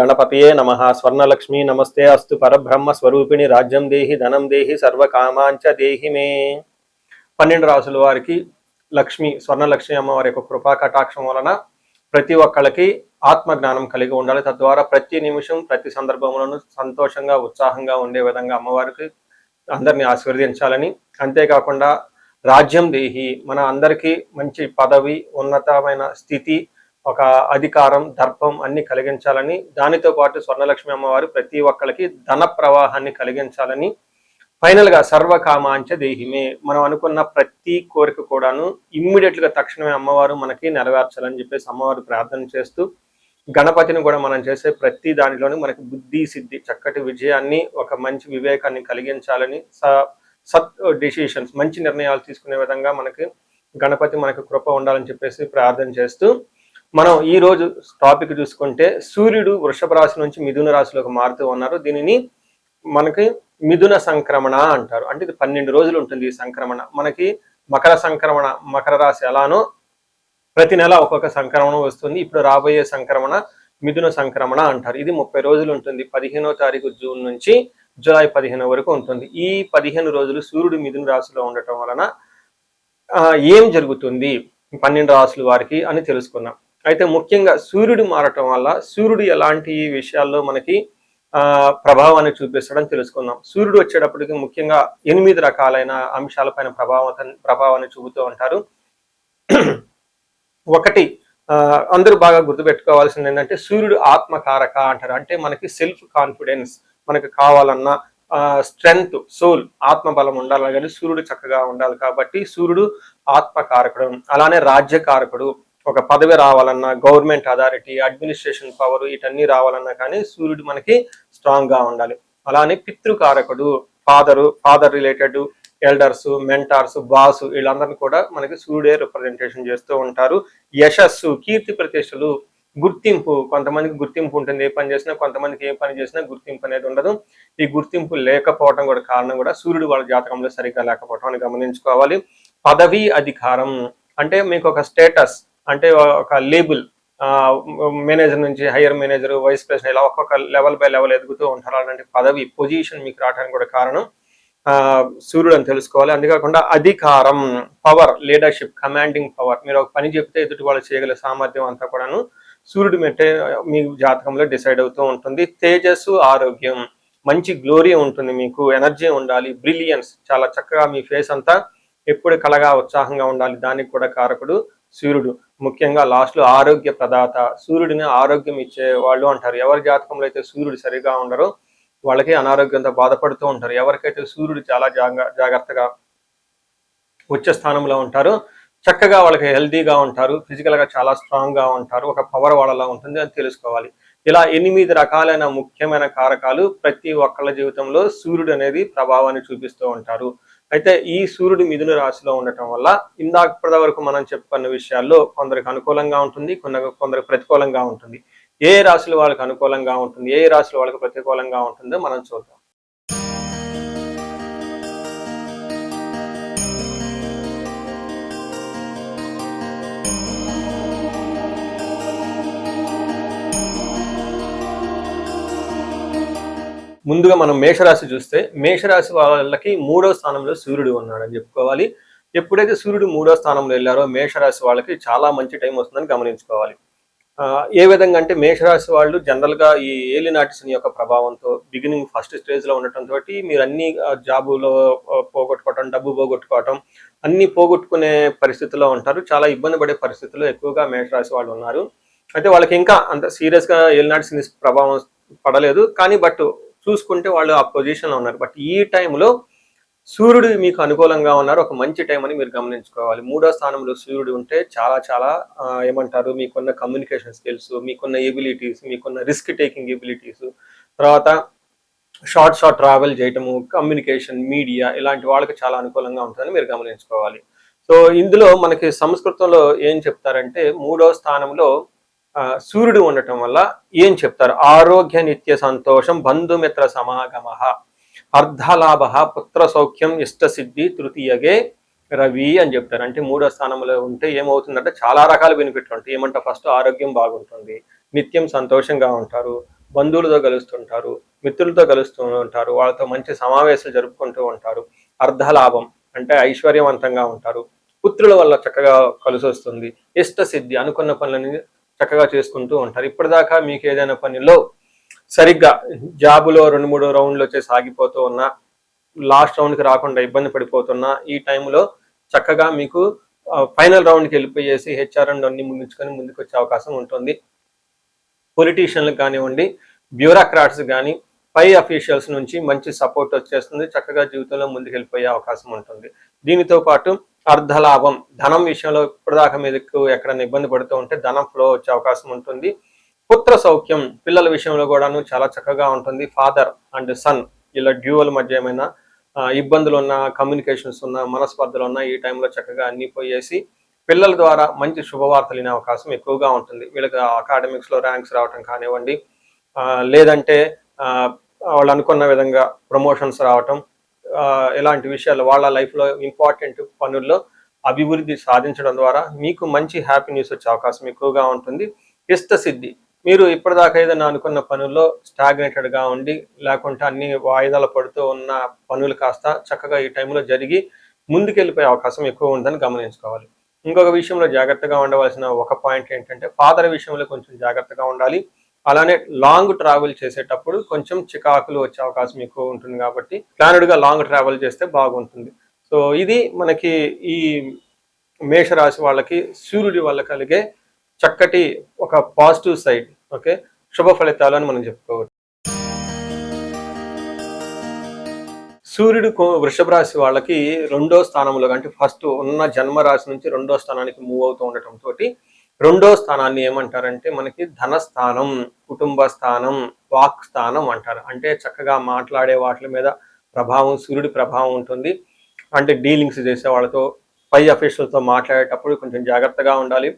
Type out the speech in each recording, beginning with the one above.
గణపతయే నమః. స్వర్ణలక్ష్మీ నమస్తే అస్తు. పరబ్రహ్మ స్వరూపిణి రాజ్యం దేహి ధనం దేహి సర్వకామాంచ దేహి మే. 12 రాసుల వారికి లక్ష్మి స్వర్ణలక్ష్మి అమ్మవారి యొక్క కృపా కటాక్షం వలన ప్రతి ఒక్కళ్ళకి ఆత్మజ్ఞానం కలిగి ఉండాలి. తద్వారా ప్రతి నిమిషం ప్రతి సందర్భంలోనూ సంతోషంగా ఉత్సాహంగా ఉండే విధంగా అమ్మవారికి అందరినీ ఆశీర్వదించాలని, అంతేకాకుండా రాజ్యం దేహి మన అందరికీ మంచి పదవి, ఉన్నతమైన స్థితి, ఒక అధికారం, దర్పం అన్ని కలిగించాలని, దానితో పాటు స్వర్ణలక్ష్మి అమ్మవారు ప్రతి ఒక్కరికి ధన ప్రవాహాన్ని కలిగించాలని, ఫైనల్ గా సర్వకామాంచ దేహిమే మనం అనుకున్న ప్రతి కోరిక కూడాను ఇమ్మీడియట్ గా తక్షణమే అమ్మవారు మనకి నెరవేర్చాలని చెప్పేసి అమ్మవారు ప్రార్థన చేస్తూ, గణపతిని కూడా మనం చేసే ప్రతి దానిలోనూ మనకి బుద్ధి సిద్ధి చక్కటి విజయాన్ని, ఒక మంచి వివేకాన్ని కలిగించాలని, సత్ డిసిషన్స్ మంచి నిర్ణయాలు తీసుకునే విధంగా మనకి గణపతి మనకు కృప ఉండాలని చెప్పేసి ప్రార్థన చేస్తూ, మనం ఈ రోజు టాపిక్ చూసుకుంటే సూర్యుడు వృషభ రాశి నుంచి మిథున రాశిలోకి మారుతూ ఉన్నారు. దీనిని మనకి మిథున సంక్రమణ అంటారు. అంటే ఇది 12 రోజులు ఉంటుంది ఈ సంక్రమణ. మనకి మకర సంక్రమణ, మకర రాశి ఎలానో ప్రతి నెల ఒక్కొక్క సంక్రమణం వస్తుంది. ఇప్పుడు రాబోయే సంక్రమణ మిథున సంక్రమణ అంటారు. ఇది 30 రోజులు ఉంటుంది. 15వ తారీఖు జూన్ నుంచి జూలై 15 వరకు ఉంటుంది. ఈ 15 రోజులు సూర్యుడు మిథున రాశిలో ఉండటం వలన ఏం జరుగుతుంది 12 రాశుల వారికి అని తెలుసుకున్నాం. అయితే ముఖ్యంగా సూర్యుడు మారటం వల్ల సూర్యుడు ఎలాంటి విషయాల్లో మనకి ప్రభావాన్ని చూపిస్తాడని తెలుసుకుందాం. సూర్యుడు వచ్చేటప్పటికి ముఖ్యంగా 8 రకాలైన అంశాలపైన ప్రభావాన్ని చూపుతూ ఉంటారు. ఒకటి అందరూ బాగా గుర్తుపెట్టుకోవాల్సింది ఏంటంటే సూర్యుడు ఆత్మకారక అంటారు. అంటే మనకి సెల్ఫ్ కాన్ఫిడెన్స్, మనకి కావాలన్నా స్ట్రెంగ్త్, సోల్, ఆత్మబలం ఉండాలి కానీ సూర్యుడు చక్కగా ఉండాలి. కాబట్టి సూర్యుడు ఆత్మకారకుడు. అలానే రాజ్యకారకుడు, ఒక పదవి రావాలన్నా, గవర్నమెంట్ అథారిటీ, అడ్మినిస్ట్రేషన్ పవర్, వీటన్నీ రావాలన్నా కానీ సూర్యుడు మనకి స్ట్రాంగ్ గా ఉండాలి. అలానే పితృకారకుడు, father related elders, mentors, boss, వీళ్ళందరినీ కూడా మనకి సూర్యుడే రిప్రజెంటేషన్ చేస్తూ ఉంటారు. యశస్సు, కీర్తి ప్రతిష్టలు, గుర్తింపు, కొంతమందికి గుర్తింపు ఉంటుంది ఏ పని చేసినా, కొంతమందికి ఏ పని చేసినా గుర్తింపు అనేది ఉండదు. ఈ గుర్తింపు లేకపోవడం కూడా కారణం కూడా సూర్యుడు వాళ్ళ జాతకంలో సరిగ్గా లేకపోవడం అని గమనించుకోవాలి. పదవి, అధికారం అంటే మీకు ఒక స్టేటస్, అంటే ఒక లేబుల్, మేనేజర్ నుంచి హైయర్ మేనేజర్, వైస్ ప్రెసిడెంట్, ఇలా ఒక్కొక్క లెవెల్ బై లెవెల్ ఎదుగుతూ ఉంటారు. అలాంటి పదవి, పొజిషన్ మీకు రావడానికి కూడా కారణం సూర్యుడు అని తెలుసుకోవాలి. అంతేకాకుండా అధికారం, పవర్, లీడర్షిప్, కమాండింగ్ పవర్, మీరు ఒక పని చెప్తే ఎదుటి వాళ్ళు చేయగల సామర్థ్యం అంతా కూడాను సూర్యుడు మెట్టే మీ జాతకంలో డిసైడ్ అవుతూ ఉంటుంది. తేజస్సు, ఆరోగ్యం, మంచి గ్లోరీ ఉంటుంది, మీకు ఎనర్జీ ఉండాలి, బ్రిలియన్స్, చాలా చక్కగా మీ ఫేస్ అంతా ఎప్పుడు కలగా ఉత్సాహంగా ఉండాలి, దానికి కూడా కారకుడు సూర్యుడు. ముఖ్యంగా లాస్ట్ లో ఆరోగ్య ప్రదాత, సూర్యుడిని ఆరోగ్యం ఇచ్చే వాళ్ళు అంటారు. ఎవరి జాతకంలో అయితే సూర్యుడు సరిగా ఉండరో వాళ్ళకి అనారోగ్యంతో బాధపడుతూ ఉంటారు. ఎవరికైతే సూర్యుడు చాలా జాగ్రత్తగా ఉచ్చ స్థానంలో ఉంటారో చక్కగా వాళ్ళకి హెల్తీగా ఉంటారు, ఫిజికల్ గా చాలా స్ట్రాంగ్ గా ఉంటారు, ఒక పవర్ వాళ్ళలా ఉంటుంది అని తెలుసుకోవాలి. ఇలా 8 రకాలైన ముఖ్యమైన కారకాలు ప్రతి ఒక్కళ్ళ జీవితంలో సూర్యుడు అనేది ప్రభావాన్ని చూపిస్తూ ఉంటారు. అయితే ఈ సూర్యుడు మిథున రాశిలో ఉండటం వల్ల ఇందాక వరకు మనం చెప్పుకున్న విషయాల్లో కొందరికి అనుకూలంగా ఉంటుంది, కొందరికి ప్రతికూలంగా ఉంటుంది. ఏ రాశులు వాళ్ళకి అనుకూలంగా ఉంటుంది, ఏ రాశులు వాళ్ళకి ప్రతికూలంగా ఉంటుందో మనం చూద్దాం. ముందుగా మనం మేషరాశి చూస్తే, మేషరాశి వాళ్ళకి 3వ స్థానంలో సూర్యుడు ఉన్నాడని చెప్పుకోవాలి. ఎప్పుడైతే సూర్యుడు 3వ స్థానంలో వెళ్ళారో మేషరాశి వాళ్ళకి చాలా మంచి టైం వస్తుందని గమనించుకోవాలి. ఏ విధంగా అంటే మేషరాశి వాళ్ళు జనరల్ గా ఈ ఏలినాటి శని యొక్క ప్రభావంతో బిగినింగ్ ఫస్ట్ స్టేజ్ లో ఉండటంతో మీరు అన్ని జాబులో పోగొట్టుకోవటం, డబ్బు పోగొట్టుకోవటం, అన్ని పోగొట్టుకునే పరిస్థితిలో ఉంటారు. చాలా ఇబ్బంది పడే పరిస్థితుల్లో ఎక్కువగా మేషరాశి వాళ్ళు ఉన్నారు. అయితే వాళ్ళకి ఇంకా అంత సీరియస్ గా ఏలినాటి శని ప్రభావం పడలేదు, కానీ బట్ చూసుకుంటే వాళ్ళు ఆ పొజిషన్ లో ఉన్నారు. బట్ ఈ టైంలో సూర్యుడు మీకు అనుకూలంగా ఉన్నారు, ఒక మంచి టైం అని మీరు గమనించుకోవాలి. 3వ స్థానంలో సూర్యుడు ఉంటే చాలా ఏమంటారు, మీకున్న కమ్యూనికేషన్ స్కిల్స్, మీకున్న ఎబిలిటీస్, మీకున్న రిస్క్ టేకింగ్ ఎబిలిటీస్, తర్వాత షార్ట్ ట్రావెల్ చేయటము, కమ్యూనికేషన్, మీడియా, ఇలాంటి వాళ్ళకి చాలా అనుకూలంగా ఉంటుందని మీరు గమనించుకోవాలి. సో ఇందులో మనకి సంస్కృతంలో ఏం చెప్తారంటే 3వ స్థానంలో సూర్యుడు ఉండటం వల్ల ఏం చెప్తారు, ఆరోగ్య నిత్య సంతోషం, బంధుమిత్ర సమాగమ, అర్ధలాభ, పుత్ర సౌఖ్యం, ఇష్ట సిద్ధి, తృతీయగే రవి అని చెప్తారు. అంటే 3వ స్థానంలో ఉంటే ఏమవుతుందంటే చాలా రకాల బెనిఫిట్లు ఉంటాయి. ఏమంటే ఫస్ట్ ఆరోగ్యం బాగుంటుంది, నిత్యం సంతోషంగా ఉంటారు, బంధువులతో కలుస్తుంటారు, మిత్రులతో కలుస్తూ ఉంటారు, వాళ్ళతో మంచి సమావేశాలు జరుపుకుంటూ ఉంటారు. అర్ధలాభం అంటే ఐశ్వర్యవంతంగా ఉంటారు. పుత్రుల వల్ల చక్కగా కలిసి వస్తుంది. ఇష్టసిద్ధి అనుకున్న పనులని చక్కగా చేసుకుంటూ ఉంటారు. ఇప్పటిదాకా మీకు ఏదైనా పనిలో సరిగ్గా జాబులో 2-3 రౌండ్లు వచ్చేసి ఆగిపోతూ ఉన్నా, లాస్ట్ రౌండ్కి రాకుండా ఇబ్బంది పడిపోతున్నా, ఈ టైంలో చక్కగా మీకు ఫైనల్ రౌండ్కి వెళ్ళిపోయేసి హెచ్ఆర్ అండ్ అన్ని ముందుకు వచ్చే అవకాశం ఉంటుంది. పొలిటీషియన్లకు కానివ్వండి, బ్యూరోక్రాట్స్ కానీ, పై అఫీషియల్స్ నుంచి మంచి సపోర్ట్ వచ్చేస్తుంది. చక్కగా జీవితంలో ముందుకెళ్ళిపోయే అవకాశం ఉంటుంది. దీనితో పాటు అర్ధలాభం, ధనం విషయంలో ఇప్పటిదాకా మీదకు ఎక్కడైనా ఇబ్బంది పడుతూ ఉంటే ధనం ఫ్లో వచ్చే అవకాశం ఉంటుంది. పుత్ర సౌఖ్యం, పిల్లల విషయంలో కూడాను చాలా చక్కగా ఉంటుంది. ఫాదర్ అండ్ సన్ ఇలా డ్యూవల్ మధ్య ఏమైనా ఇబ్బందులు ఉన్న, కమ్యూనికేషన్స్ ఉన్న, మనస్పర్ధలు ఉన్న ఈ టైంలో చక్కగా అన్ని పోయేసి పిల్లల ద్వారా మంచి శుభవార్తలు వినే అవకాశం ఎక్కువగా ఉంటుంది. వీళ్ళకి అకాడమిక్స్లో ర్యాంక్స్ రావటం కానివ్వండి, లేదంటే వాళ్ళు అనుకున్న విధంగా ప్రమోషన్స్ రావటం, ఇలాంటి విషయాలు వాళ్ళ లైఫ్లో ఇంపార్టెంట్ పనుల్లో అభివృద్ధి సాధించడం ద్వారా మీకు మంచి హ్యాపీ న్యూస్ వచ్చే అవకాశం ఎక్కువగా ఉంటుంది. ఇష్టసిద్ధి, మీరు ఇప్పటిదాకా ఏదైనా అనుకున్న పనుల్లో స్టాగ్నేటెడ్గా ఉండి, లేకుంటే అన్ని వాయిదాలు పడుతూ ఉన్న పనులు కాస్త చక్కగా ఈ టైంలో జరిగి ముందుకెళ్ళిపోయే అవకాశం ఎక్కువ ఉందని గమనించుకోవాలి. ఇంకొక విషయంలో జాగ్రత్తగా ఉండవలసిన ఒక పాయింట్ ఏంటంటే ఫాదర్ విషయంలో కొంచెం జాగ్రత్తగా ఉండాలి. అలానే లాంగ్ ట్రావెల్ చేసేటప్పుడు కొంచెం చికాకులు వచ్చే అవకాశం ఎక్కువ ఉంటుంది కాబట్టి ప్లానెడ్గా లాంగ్ ట్రావెల్ చేస్తే బాగుంటుంది. సో ఇది మనకి ఈ మేషరాశి వాళ్ళకి సూర్యుడి వల్ల కలిగే చక్కటి ఒక పాజిటివ్ సైడ్. ఓకే, శుభ ఫలితాలు అని మనం చెప్పుకోవచ్చు. సూర్యుడు వృషభ రాశి వాళ్ళకి 2వ స్థానంలో, అంటే ఫస్ట్ ఉన్న జన్మ రాశి నుంచి 2వ స్థానానికి మూవ్ అవుతూ ఉండటంతో 2వ స్థానాన్ని ఏమంటారంటే మనకి ధనస్థానం, కుటుంబ స్థానం, వాక్ స్థానం అంటారు. అంటే చక్కగా మాట్లాడే వాటి మీద ప్రభావం, సూర్యుడి ప్రభావం ఉంటుంది. అంటే డీలింగ్స్ చేసే వాళ్ళతో, పై అఫీషియల్తో మాట్లాడేటప్పుడు కొంచెం జాగ్రత్తగా ఉండాలి.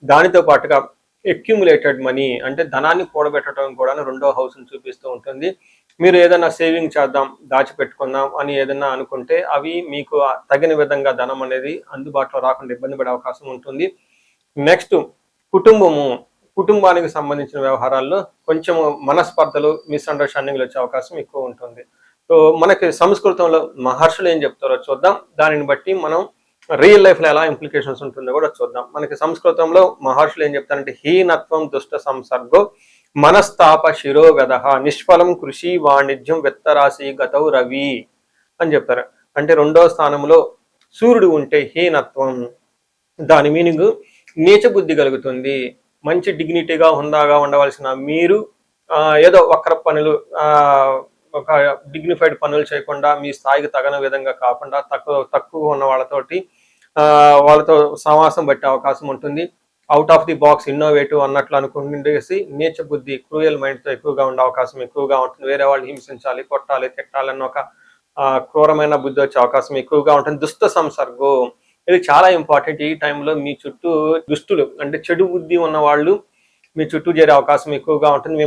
దానితో పాటుగా అక్యుములేటెడ్ మనీ, అంటే ధనాన్ని కూడబెట్టడం కూడా 2వ హౌస్ని చూపిస్తూ ఉంటుంది. మీరు ఏదైనా సేవింగ్ చేద్దాం, దాచిపెట్టుకుందాం అని ఏదైనా అనుకుంటే అవి మీకు తగిన విధంగా ధనం అనేది అందుబాటులో రాకుండా ఇబ్బంది పడే అవకాశం ఉంటుంది. నెక్స్ట్ కుటుంబానికి సంబంధించిన వ్యవహారాల్లో కొంచెం మనస్పర్ధలు, మిస్అండర్స్టాండింగ్లు వచ్చే అవకాశం ఎక్కువ ఉంటుంది. సో మనకి సంస్కృతంలో మహర్షులు ఏం చెప్తారో చూద్దాం. దానిని బట్టి మనం రియల్ లైఫ్లో ఎలా ఇంప్లికేషన్స్ ఉంటుందో కూడా చూద్దాం. మనకి సంస్కృతంలో మహర్షులు ఏం చెప్తారంటే హీనత్వం దుష్ట సంసర్గో మనస్తాప శిరోగద నిష్ఫలం కృషి వాణిజ్యం విత్తరాశి గతౌ రవి అని చెప్తారు. అంటే 2వ స్థానంలో సూర్యుడు ఉంటే హీనత్వం, దాని మీనింగ్ నీచ బుద్ధి కలుగుతుంది. మంచి డిగ్నిటీగా హుందాగా ఉండవలసిన మీరు ఏదో వక్ర పనులు, ఒక డిగ్నిఫైడ్ పనులు చేయకుండా, మీ స్థాయికి తగిన విధంగా కాకుండా తక్కువ ఉన్న వాళ్ళతో సమాసం పట్టే అవకాశం ఉంటుంది. Out of the box, innovative అన్నట్లు అనుకుంటేసి నీచ బుద్ధి, క్రూయల్ మైండ్తో ఎక్కువగా ఉండే అవకాశం ఎక్కువగా ఉంటుంది. వేరే వాళ్ళు హింసించాలి, కొట్టాలి, తిట్టాలన్న ఒక క్రూరమైన బుద్ధి వచ్చే అవకాశం ఎక్కువగా ఉంటుంది. దుష్ట సంసర్గం, ఇది చాలా ఇంపార్టెంట్. ఈ టైంలో మీ చుట్టూ దుష్టులు, అంటే చెడు బుద్ధి ఉన్న వాళ్ళు మీ చుట్టూ చేరే అవకాశం ఎక్కువగా ఉంటుంది.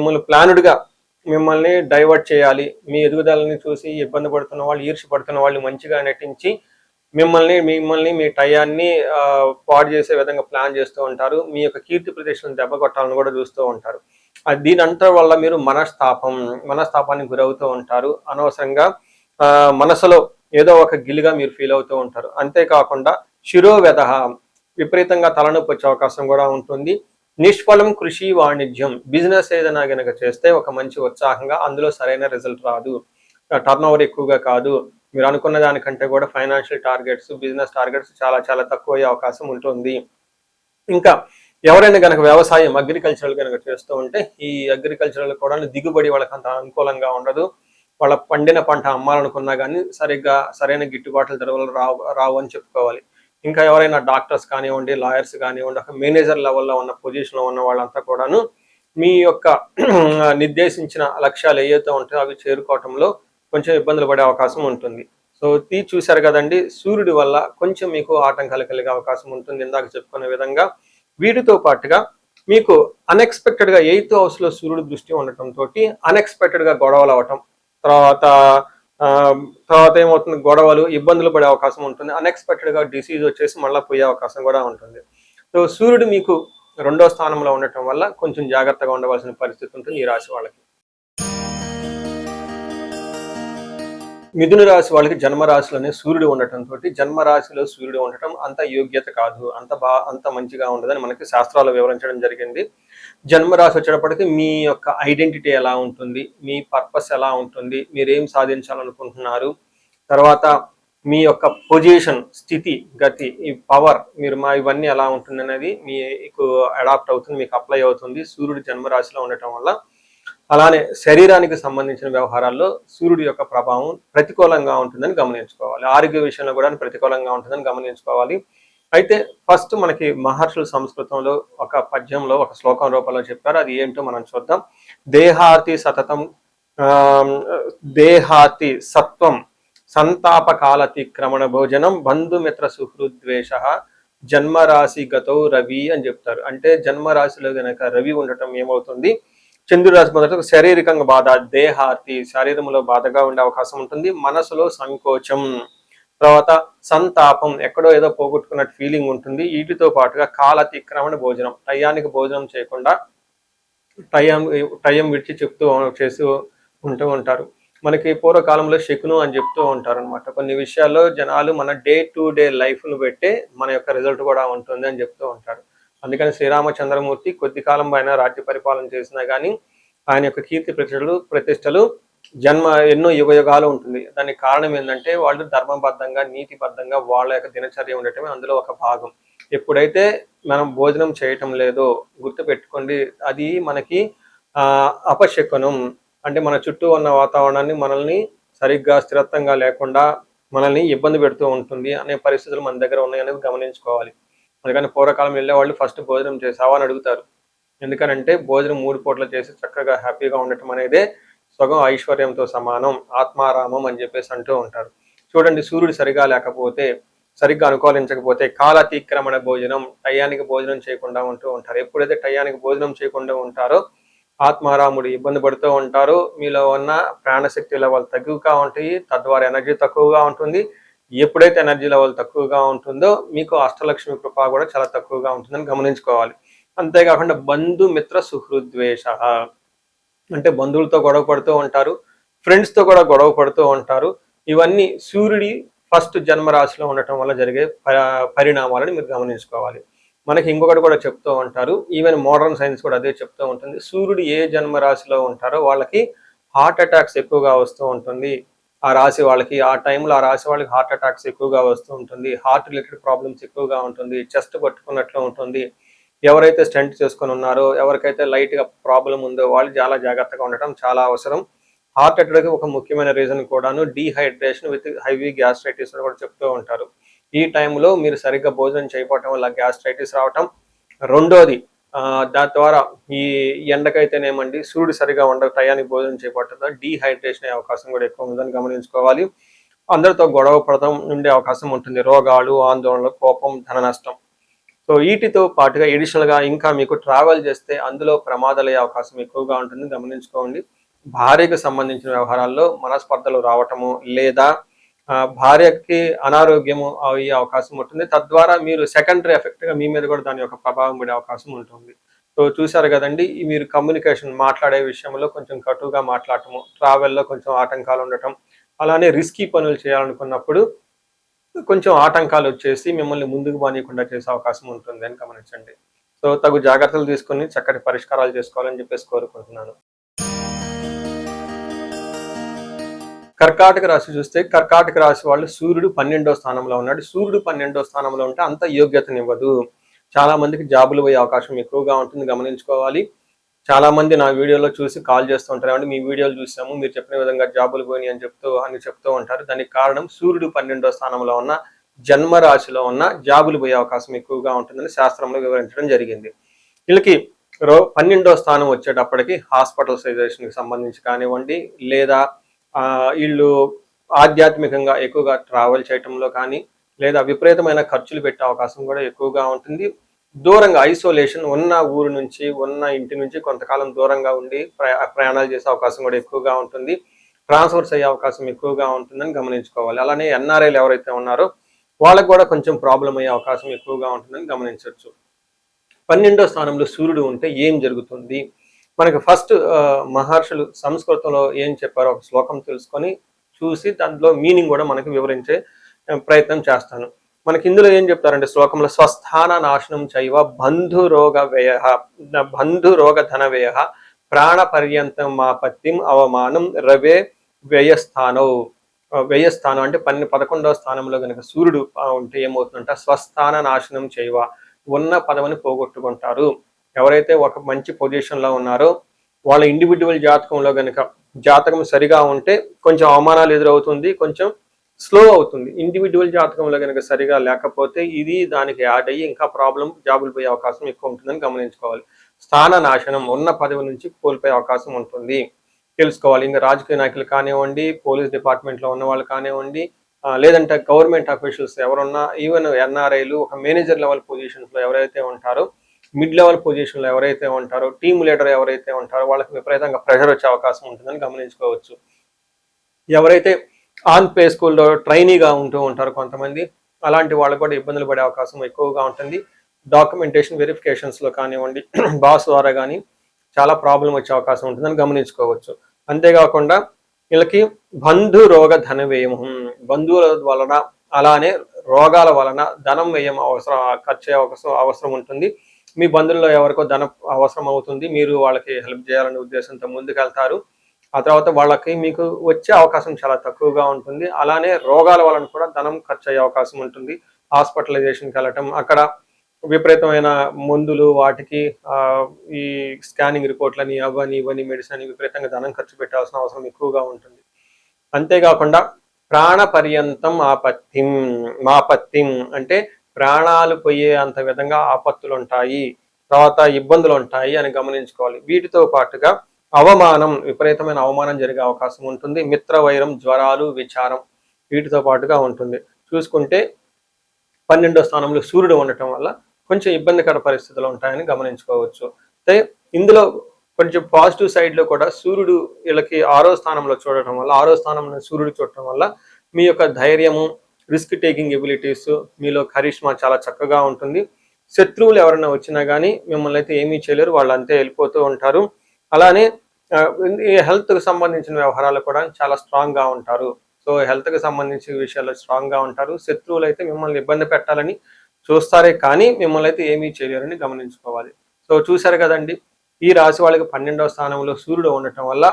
మిమ్మల్ని డైవర్ట్ చేయాలి, మీ ఎదుగుదలని చూసి ఇబ్బంది పడుతున్న వాళ్ళు, ఈర్ష్య పడుతున్న వాళ్ళు మంచిగా నటించి మిమ్మల్ని మీ టయాన్ని పాడు చేసే విధంగా ప్లాన్ చేస్తూ ఉంటారు. మీ యొక్క కీర్తి ప్రతిష్టలను దెబ్బ కొట్టాలని కూడా చూస్తూ ఉంటారు. దీనంతా వల్ల మీరు మనస్తాపానికి గురవుతూ ఉంటారు. అనవసరంగా మనసులో ఏదో ఒక గిలిగా మీరు ఫీల్ అవుతూ ఉంటారు. అంతేకాకుండా శిరోవ్యధ, విపరీతంగా తలనొప్పి వచ్చే అవకాశం కూడా ఉంటుంది. నిష్ఫలం కృషి వాణిజ్యం, బిజినెస్ ఏదైనా కనుక చేస్తే ఒక మంచి ఉత్సాహంగా, అందులో సరైన రిజల్ట్ రాదు, టర్న్ ఓవర్ ఎక్కువగా కాదు, మీరు అనుకున్న దానికంటే కూడా ఫైనాన్షియల్ టార్గెట్స్, బిజినెస్ టార్గెట్స్ చాలా చాలా తక్కువ అయ్యే అవకాశం ఉంటుంది. ఇంకా ఎవరైనా కనుక వ్యవసాయం, అగ్రికల్చరల్ కనుక చేస్తూ ఉంటే ఈ అగ్రికల్చరల్ కూడా దిగుబడి వాళ్ళకి అంత అనుకూలంగా ఉండదు. వాళ్ళ పండిన పంట అమ్మాలనుకున్నా కానీ సరైన గిట్టుబాట్ల ధరలు రావు అని చెప్పుకోవాలి. ఇంకా ఎవరైనా డాక్టర్స్ కానివ్వండి, లాయర్స్ కానివ్వండి, ఒక మేనేజర్ లెవెల్లో ఉన్న పొజిషన్లో ఉన్న వాళ్ళంతా కూడాను మీ యొక్క నిర్దేశించిన లక్ష్యాలు ఏవైతే ఉంటాయో అవి చేరుకోవటంలో కొంచెం ఇబ్బందులు పడే అవకాశం ఉంటుంది. సో చూశారు కదండి, సూర్యుడి వల్ల కొంచెం మీకు ఆటంకాలు కలిగే అవకాశం ఉంటుంది ఇందాక చెప్పుకునే విధంగా. వీటితో పాటుగా మీకు అన్ఎక్స్పెక్టెడ్గా 8th హౌస్లో సూర్యుడు దృష్టి ఉండటంతో అన్ఎక్స్పెక్టెడ్గా గొడవలు అవటం, తర్వాత ఏమవుతుంది, గొడవలు, ఇబ్బందులు పడే అవకాశం ఉంటుంది. అన్ఎక్స్పెక్టెడ్గా డిసీజ్ వచ్చేసి మళ్ళీ పోయే అవకాశం కూడా ఉంటుంది. సో సూర్యుడు మీకు 2వ స్థానంలో ఉండటం వల్ల కొంచెం జాగ్రత్తగా ఉండవలసిన పరిస్థితి ఉంటుంది ఈ రాశి వాళ్ళకి. మిథున రాశి వాళ్ళకి జన్మ రాశిలోనే సూర్యుడు ఉండటంతో జన్మ రాశిలో సూర్యుడు ఉండటం అంత యోగ్యత కాదు, అంత మంచిగా ఉండదని మనకి శాస్త్రాలు వివరించడం జరిగింది. జన్మ రాశి వచ్చేటప్పటికి మీ యొక్క ఐడెంటిటీ ఎలా ఉంటుంది, మీ పర్పస్ ఎలా ఉంటుంది, మీరేం సాధించాలనుకుంటున్నారు, తర్వాత మీ యొక్క పొజిషన్, స్థితి, గతి, ఈ పవర్, మీరు ఇవన్నీ ఎలా ఉంటుంది అనేది మీకు అడాప్ట్ అవుతుంది, మీకు అప్లై అవుతుంది సూర్యుడు జన్మరాశిలో ఉండటం వల్ల. అలానే శరీరానికి సంబంధించిన వ్యవహారాల్లో సూర్యుడి యొక్క ప్రభావం ప్రతికూలంగా ఉంటుందని గమనించుకోవాలి. ఆరోగ్య విషయంలో కూడా ప్రతికూలంగా ఉంటుందని గమనించుకోవాలి. అయితే ఫస్ట్ మనకి మహర్షుల సంస్కృతంలో ఒక పద్యంలో ఒక శ్లోకం రూపంలో చెప్పారు, అది ఏంటో మనం చూద్దాం. దేహాతి సతతం దేహాతి సత్వం సంతాపకాలతిక్రమణ భోజనం బంధుమిత్ర సుహృద్వేష జన్మరాశి గతో రవి అని చెప్తారు. అంటే జన్మరాశిలో గనక రవి ఉండటం ఏమవుతుంది, చంద్రుడి రాశి మొదట శారీరకంగా బాధ, దేహార్తి శరీరంలో బాధగా ఉండే అవకాశం ఉంటుంది, మనసులో సంకోచం, తర్వాత సంతాపం, ఎక్కడో ఏదో పోగొట్టుకున్నట్టు ఫీలింగ్ ఉంటుంది. వీటితో పాటుగా కాలతిక్రమణ భోజనం, టయానికి భోజనం చేయకుండా టైం విడిచి చేస్తూ ఉంటారు. మనకి పూర్వకాలంలో శకును అని చెప్తూ ఉంటారు అనమాట. కొన్ని విషయాల్లో జనాలు మన డే టు డే లైఫ్ను బట్టే మన యొక్క రిజల్ట్ కూడా ఉంటుంది అని చెప్తూ ఉంటారు. అందుకని శ్రీరామచంద్రమూర్తి కొద్ది కాలం పైన రాజ్య పరిపాలన చేసినా కానీ ఆయన యొక్క కీర్తి ప్రతిష్టలు ఎన్నో యుగాలు ఉంటుంది. దానికి కారణం ఏంటంటే వాళ్ళు ధర్మబద్ధంగా, నీతిబద్ధంగా వాళ్ళ యొక్క దినచర్య ఉండటమే అందులో ఒక భాగం. ఎప్పుడైతే మనం భోజనం చేయటం లేదో గుర్తుపెట్టుకోండి, అది మనకి అపశకునం. అంటే మన చుట్టూ ఉన్న వాతావరణాన్ని మనల్ని సరిగ్గా స్థిరత్వంగా లేకుండా మనల్ని ఇబ్బంది పెడుతూ ఉంటుంది అనే పరిస్థితులు మన దగ్గర ఉన్నాయనేది గమనించుకోవాలి. అందుకని పూర్వకాలం వెళ్ళే వాళ్ళు ఫస్ట్ భోజనం చేసావా అని అడుగుతారు. ఎందుకనంటే భోజనం 3 పూటలు చేసి చక్కగా హ్యాపీగా ఉండటం అనేదే సగం ఐశ్వర్యంతో సమానం, ఆత్మారామం అని చెప్పేసి అంటూ ఉంటారు. చూడండి, సూర్యుడు సరిగ్గా అనుకూలించకపోతే కాలతిక్రమణ భోజనం, టయానికి భోజనం చేయకుండా ఉంటూ ఉంటారు. ఎప్పుడైతే టయానికి భోజనం చేయకుండా ఉంటారో ఆత్మారాముడు ఇబ్బంది పడుతూ ఉంటారు. మీలో ఉన్న ప్రాణశక్తి లెవెల్ తక్కువగా ఉంటాయి, తద్వారా ఎనర్జీ తక్కువగా ఉంటుంది. ఎప్పుడైతే ఎనర్జీ లెవెల్ తక్కువగా ఉంటుందో మీకు అష్టలక్ష్మి కృప కూడా చాలా తక్కువగా ఉంటుందని గమనించుకోవాలి. అంతేకాకుండా బంధుమిత్ర సుహృద్వేష, అంటే బంధువులతో గొడవ పడుతూ ఉంటారు, ఫ్రెండ్స్తో కూడా గొడవ పడుతూ ఉంటారు. ఇవన్నీ సూర్యుడి ఫస్ట్ జన్మరాశిలో ఉండటం వల్ల జరిగే పరిణామాలని మీరు గమనించుకోవాలి. మనకి ఇంకొకటి కూడా చెప్తూ ఉంటారు, ఈవెన్ మోడర్న్ సైన్స్ కూడా అదే చెప్తూ ఉంటుంది. సూర్యుడు ఏ జన్మరాశిలో ఉంటారో వాళ్ళకి హార్ట్ అటాక్స్ ఎక్కువగా వస్తూ ఉంటుంది. ఆ రాశి వాళ్ళకి ఆ టైంలో ఆ రాశి వాళ్ళకి హార్ట్ అటాక్స్ ఎక్కువగా వస్తూ ఉంటుంది, హార్ట్ రిలేటెడ్ ప్రాబ్లమ్స్ ఎక్కువగా ఉంటుంది, చెస్ట్ పట్టుకున్నట్లు ఉంటుంది. ఎవరైతే స్టెంట్ చేసుకొని ఉన్నారో, ఎవరికైతే లైట్గా ప్రాబ్లం ఉందో వాళ్ళు చాలా జాగ్రత్తగా ఉండటం చాలా అవసరం. హార్ట్ అటాక్ ఒక ముఖ్యమైన రీజన్ కూడాను డీహైడ్రేషన్ విత్ హెవీ గ్యాస్ట్రైటిస్ కూడా చెప్తూ ఉంటారు. ఈ టైంలో మీరు సరిగ్గా భోజనం చేయకపోవటం వల్ల గ్యాస్ట్రైటిస్ రావటం. రెండోది, దాని ద్వారా ఈ ఎండకైతేనేమండి సూర్యుడు సరిగా టయానికి భోజనం చేయకపోవటం డీహైడ్రేషన్ అయ్యే అవకాశం కూడా ఎక్కువ ఉందని గమనించుకోవాలి. అందరితో గొడవ పడటం ఉండే అవకాశం ఉంటుంది, రోగాలు, ఆందోళనలు, కోపం, ధన నష్టం. సో వీటితో పాటుగా ఎడిషనల్గా ఇంకా మీకు ట్రావెల్ చేస్తే అందులో ప్రమాదాలు అయ్యే అవకాశం ఎక్కువగా ఉంటుంది, గమనించుకోండి. భార్యకు సంబంధించిన వ్యవహారాల్లో మనస్పర్ధలు రావటము లేదా భార్యకి అనారోగ్యము అయ్యే అవకాశం ఉంటుంది. తద్వారా మీరు సెకండరీ ఎఫెక్ట్గా మీ మీద కూడా దాని యొక్క ప్రభావం పడే అవకాశం ఉంటుంది. సో చూసారు కదండి, మీరు కమ్యూనికేషన్ మాట్లాడే విషయంలో కొంచెం కటుగా మాట్లాడటము, ట్రావెల్లో కొంచెం ఆటంకాలు ఉండటం, అలానే రిస్కీ పనులు చేయాలనుకున్నప్పుడు కొంచెం ఆటంకాలు వచ్చేసి మిమ్మల్ని ముందుకు బానీయకుండా చేసే అవకాశం ఉంటుంది అని గమనించండి. సో తగు జాగ్రత్తలు తీసుకొని చక్కటి పరిష్కారాలు చేసుకోవాలని చెప్పేసి కోరుకుంటున్నాను. కర్కాటక రాశి చూస్తే కర్కాటక రాశి వాళ్ళు సూర్యుడు 12వ స్థానంలో ఉన్నాడు. సూర్యుడు 12వ స్థానంలో ఉంటే అంత యోగ్యతనివ్వదు. చాలా మందికి జాబులు పోయే అవకాశం ఎక్కువగా ఉంటుంది, గమనించుకోవాలి. చాలా మంది నా వీడియోలో చూసి కాల్ చేస్తూ ఉంటారు, అంటే మీ వీడియోలు చూసాము, మీరు చెప్పిన విధంగా జాబులు పోయినాయి అని చెప్తూ ఉంటారు. దానికి కారణం సూర్యుడు 12వ స్థానంలో ఉన్న జన్మ రాశిలో ఉన్న జాబులు పోయే అవకాశం ఎక్కువగా ఉంటుందని శాస్త్రంలో వివరించడం జరిగింది. వీళ్ళకి 12వ స్థానం వచ్చేటప్పటికి హాస్పిటలైజేషన్కి సంబంధించి కానివ్వండి, లేదా వీళ్ళు ఆధ్యాత్మికంగా ఎక్కువగా ట్రావెల్ చేయటంలో కానీ, లేదా విపరీతమైన ఖర్చులు పెట్టే అవకాశం కూడా ఎక్కువగా ఉంటుంది. దూరంగా ఐసోలేషన్, ఉన్న ఊరు నుంచి, ఉన్న ఇంటి నుంచి కొంతకాలం దూరంగా ఉండి ప్రయాణాలు చేసే అవకాశం కూడా ఎక్కువగా ఉంటుంది. ట్రాన్స్ఫర్స్ అయ్యే అవకాశం ఎక్కువగా ఉంటుందని గమనించుకోవాలి. అలానే ఎన్ఆర్ఐలు ఎవరైతే ఉన్నారో వాళ్ళకు కూడా కొంచెం ప్రాబ్లం అయ్యే అవకాశం ఎక్కువగా ఉంటుందని గమనించవచ్చు. 12వ స్థానంలో సూర్యుడు ఉంటే ఏం జరుగుతుంది? మనకి ఫస్ట్ మహర్షులు సంస్కృతంలో ఏం చెప్పారో ఒక శ్లోకం తెలుసుకొని చూసి దాంట్లో మీనింగ్ కూడా మనకి వివరించే ప్రయత్నం చేస్తాను. మనకి ఇందులో ఏం చెప్తారంటే శ్లోకంలో స్వస్థాన నాశనం చైవ బంధురోగ ధన వ్యయ ప్రాణ పర్యంతం మాపత్తిం అవమానం రవే వ్యయస్థానం అంటే 11వ స్థానంలో కనుక సూర్యుడు ఉంటే ఏమవుతుందంట స్వస్థాన నాశనం చేయవ ఉన్న పదవిని పోగొట్టుకుంటారు. ఎవరైతే ఒక మంచి పొజిషన్లో ఉన్నారో వాళ్ళ ఇండివిజువల్ జాతకంలో కనుక జాతకం సరిగా ఉంటే కొంచెం అవమానాలు ఎదురవుతుంది, కొంచెం స్లో అవుతుంది. ఇండివిజువల్ జాతకంలో కనుక సరిగా లేకపోతే ఇది దానికి యాడ్ అయ్యి ఇంకా ప్రాబ్లం, జాబులు పోయే అవకాశం ఎక్కువ ఉంటుందని గమనించుకోవాలి. స్థాన నాశనం, ఉన్న పదవి నుంచి కోల్పోయే అవకాశం ఉంటుంది తెలుసుకోవాలి. ఇంకా రాజకీయ నాయకులు కానివ్వండి, పోలీస్ డిపార్ట్మెంట్లో ఉన్న వాళ్ళు కానివ్వండి, లేదంటే గవర్నమెంట్ అఫీషియల్స్ ఎవరున్నా, ఈవెన్ ఎన్ఆర్ఐలు ఒక మేనేజర్ లెవెల్ పొజిషన్స్లో ఎవరైతే ఉంటారో, మిడ్ లెవెల్ పొజిషన్లో ఎవరైతే ఉంటారో, టీమ్ లీడర్ ఎవరైతే ఉంటారో వాళ్ళకి విపరీతంగా ప్రెషర్ వచ్చే అవకాశం ఉంటుందని గమనించుకోవచ్చు. ఎవరైతే ఆన్ పే స్కూల్లో ట్రైనీగా ఉంటూ ఉంటారు కొంతమంది, అలాంటి వాళ్ళకు కూడా ఇబ్బందులు పడే అవకాశం ఎక్కువగా ఉంటుంది. డాక్యుమెంటేషన్ వెరిఫికేషన్స్లో కానివ్వండి, బాస్ ద్వారా కానీ చాలా ప్రాబ్లం వచ్చే అవకాశం ఉంటుందని గమనించుకోవచ్చు. అంతేకాకుండా వీళ్ళకి బంధు రోగ ధన వ్యయం, బంధువుల వలన అలానే రోగాల వలన ధనం వ్యయం ఖర్చు అవసరం ఉంటుంది. మీ బంధువుల్లో ఎవరికో ధనం అవసరం అవుతుంది, మీరు వాళ్ళకి హెల్ప్ చేయాలనే ఉద్దేశంతో ముందుకెళ్తారు. ఆ తర్వాత వాళ్ళకి మీకు వచ్చే అవకాశం చాలా తక్కువగా ఉంటుంది. అలానే రోగాల వలన కూడా ధనం ఖర్చు అయ్యే అవకాశం ఉంటుంది. హాస్పిటలైజేషన్కి వెళ్ళటం, అక్కడ విపరీతమైన మందులు, వాటికి ఈ స్కానింగ్ రిపోర్ట్లని ఇవన్నీ మెడిసిన్ విపరీతంగా ధనం ఖర్చు పెట్టాల్సిన అవసరం ఎక్కువగా ఉంటుంది. అంతేకాకుండా ప్రాణ పర్యంతం మాపత్తిం అంటే ప్రాణాలు పోయే అంత విధంగా ఆపత్తులు ఉంటాయి, తర్వాత ఇబ్బందులు ఉంటాయి అని గమనించుకోవాలి. వీటితో పాటుగా అవమానం, విపరీతమైన అవమానం జరిగే అవకాశం ఉంటుంది. మిత్రవైరం, జ్వరాలు, విచారం వీటితో పాటుగా ఉంటుంది. చూసుకుంటే 12వ స్థానంలో సూర్యుడు ఉండటం వల్ల కొంచెం ఇబ్బందికర పరిస్థితులు ఉంటాయని గమనించుకోవచ్చు. అయితే ఇందులో కొంచెం పాజిటివ్ సైడ్లో కూడా సూర్యుడు వీళ్ళకి 6వ స్థానంలో చూడటం వల్ల, 6వ స్థానంలో సూర్యుడు చూడటం వల్ల మీ యొక్క ధైర్యము, రిస్క్ టేకింగ్ ఎబిలిటీస్, మీలో కరిష్మా చాలా చక్కగా ఉంటుంది. శత్రువులు ఎవరైనా వచ్చినా కానీ మిమ్మల్ని అయితే ఏమీ చేయలేరు, వాళ్ళు అంతే వెళ్ళిపోతూ ఉంటారు. అలానే హెల్త్కి సంబంధించిన వ్యవహారాలు కూడా చాలా స్ట్రాంగ్గా ఉంటారు. సో హెల్త్కి సంబంధించిన విషయాల్లో స్ట్రాంగ్గా ఉంటారు. శత్రువులు అయితే మిమ్మల్ని ఇబ్బంది పెట్టాలని చూస్తారే కానీ మిమ్మల్ని అయితే ఏమీ చేయలేరని గమనించుకోవాలి. సో చూశారు కదండి, ఈ రాశి వాళ్ళకి 12వ స్థానంలో సూర్యుడు ఉండటం వల్ల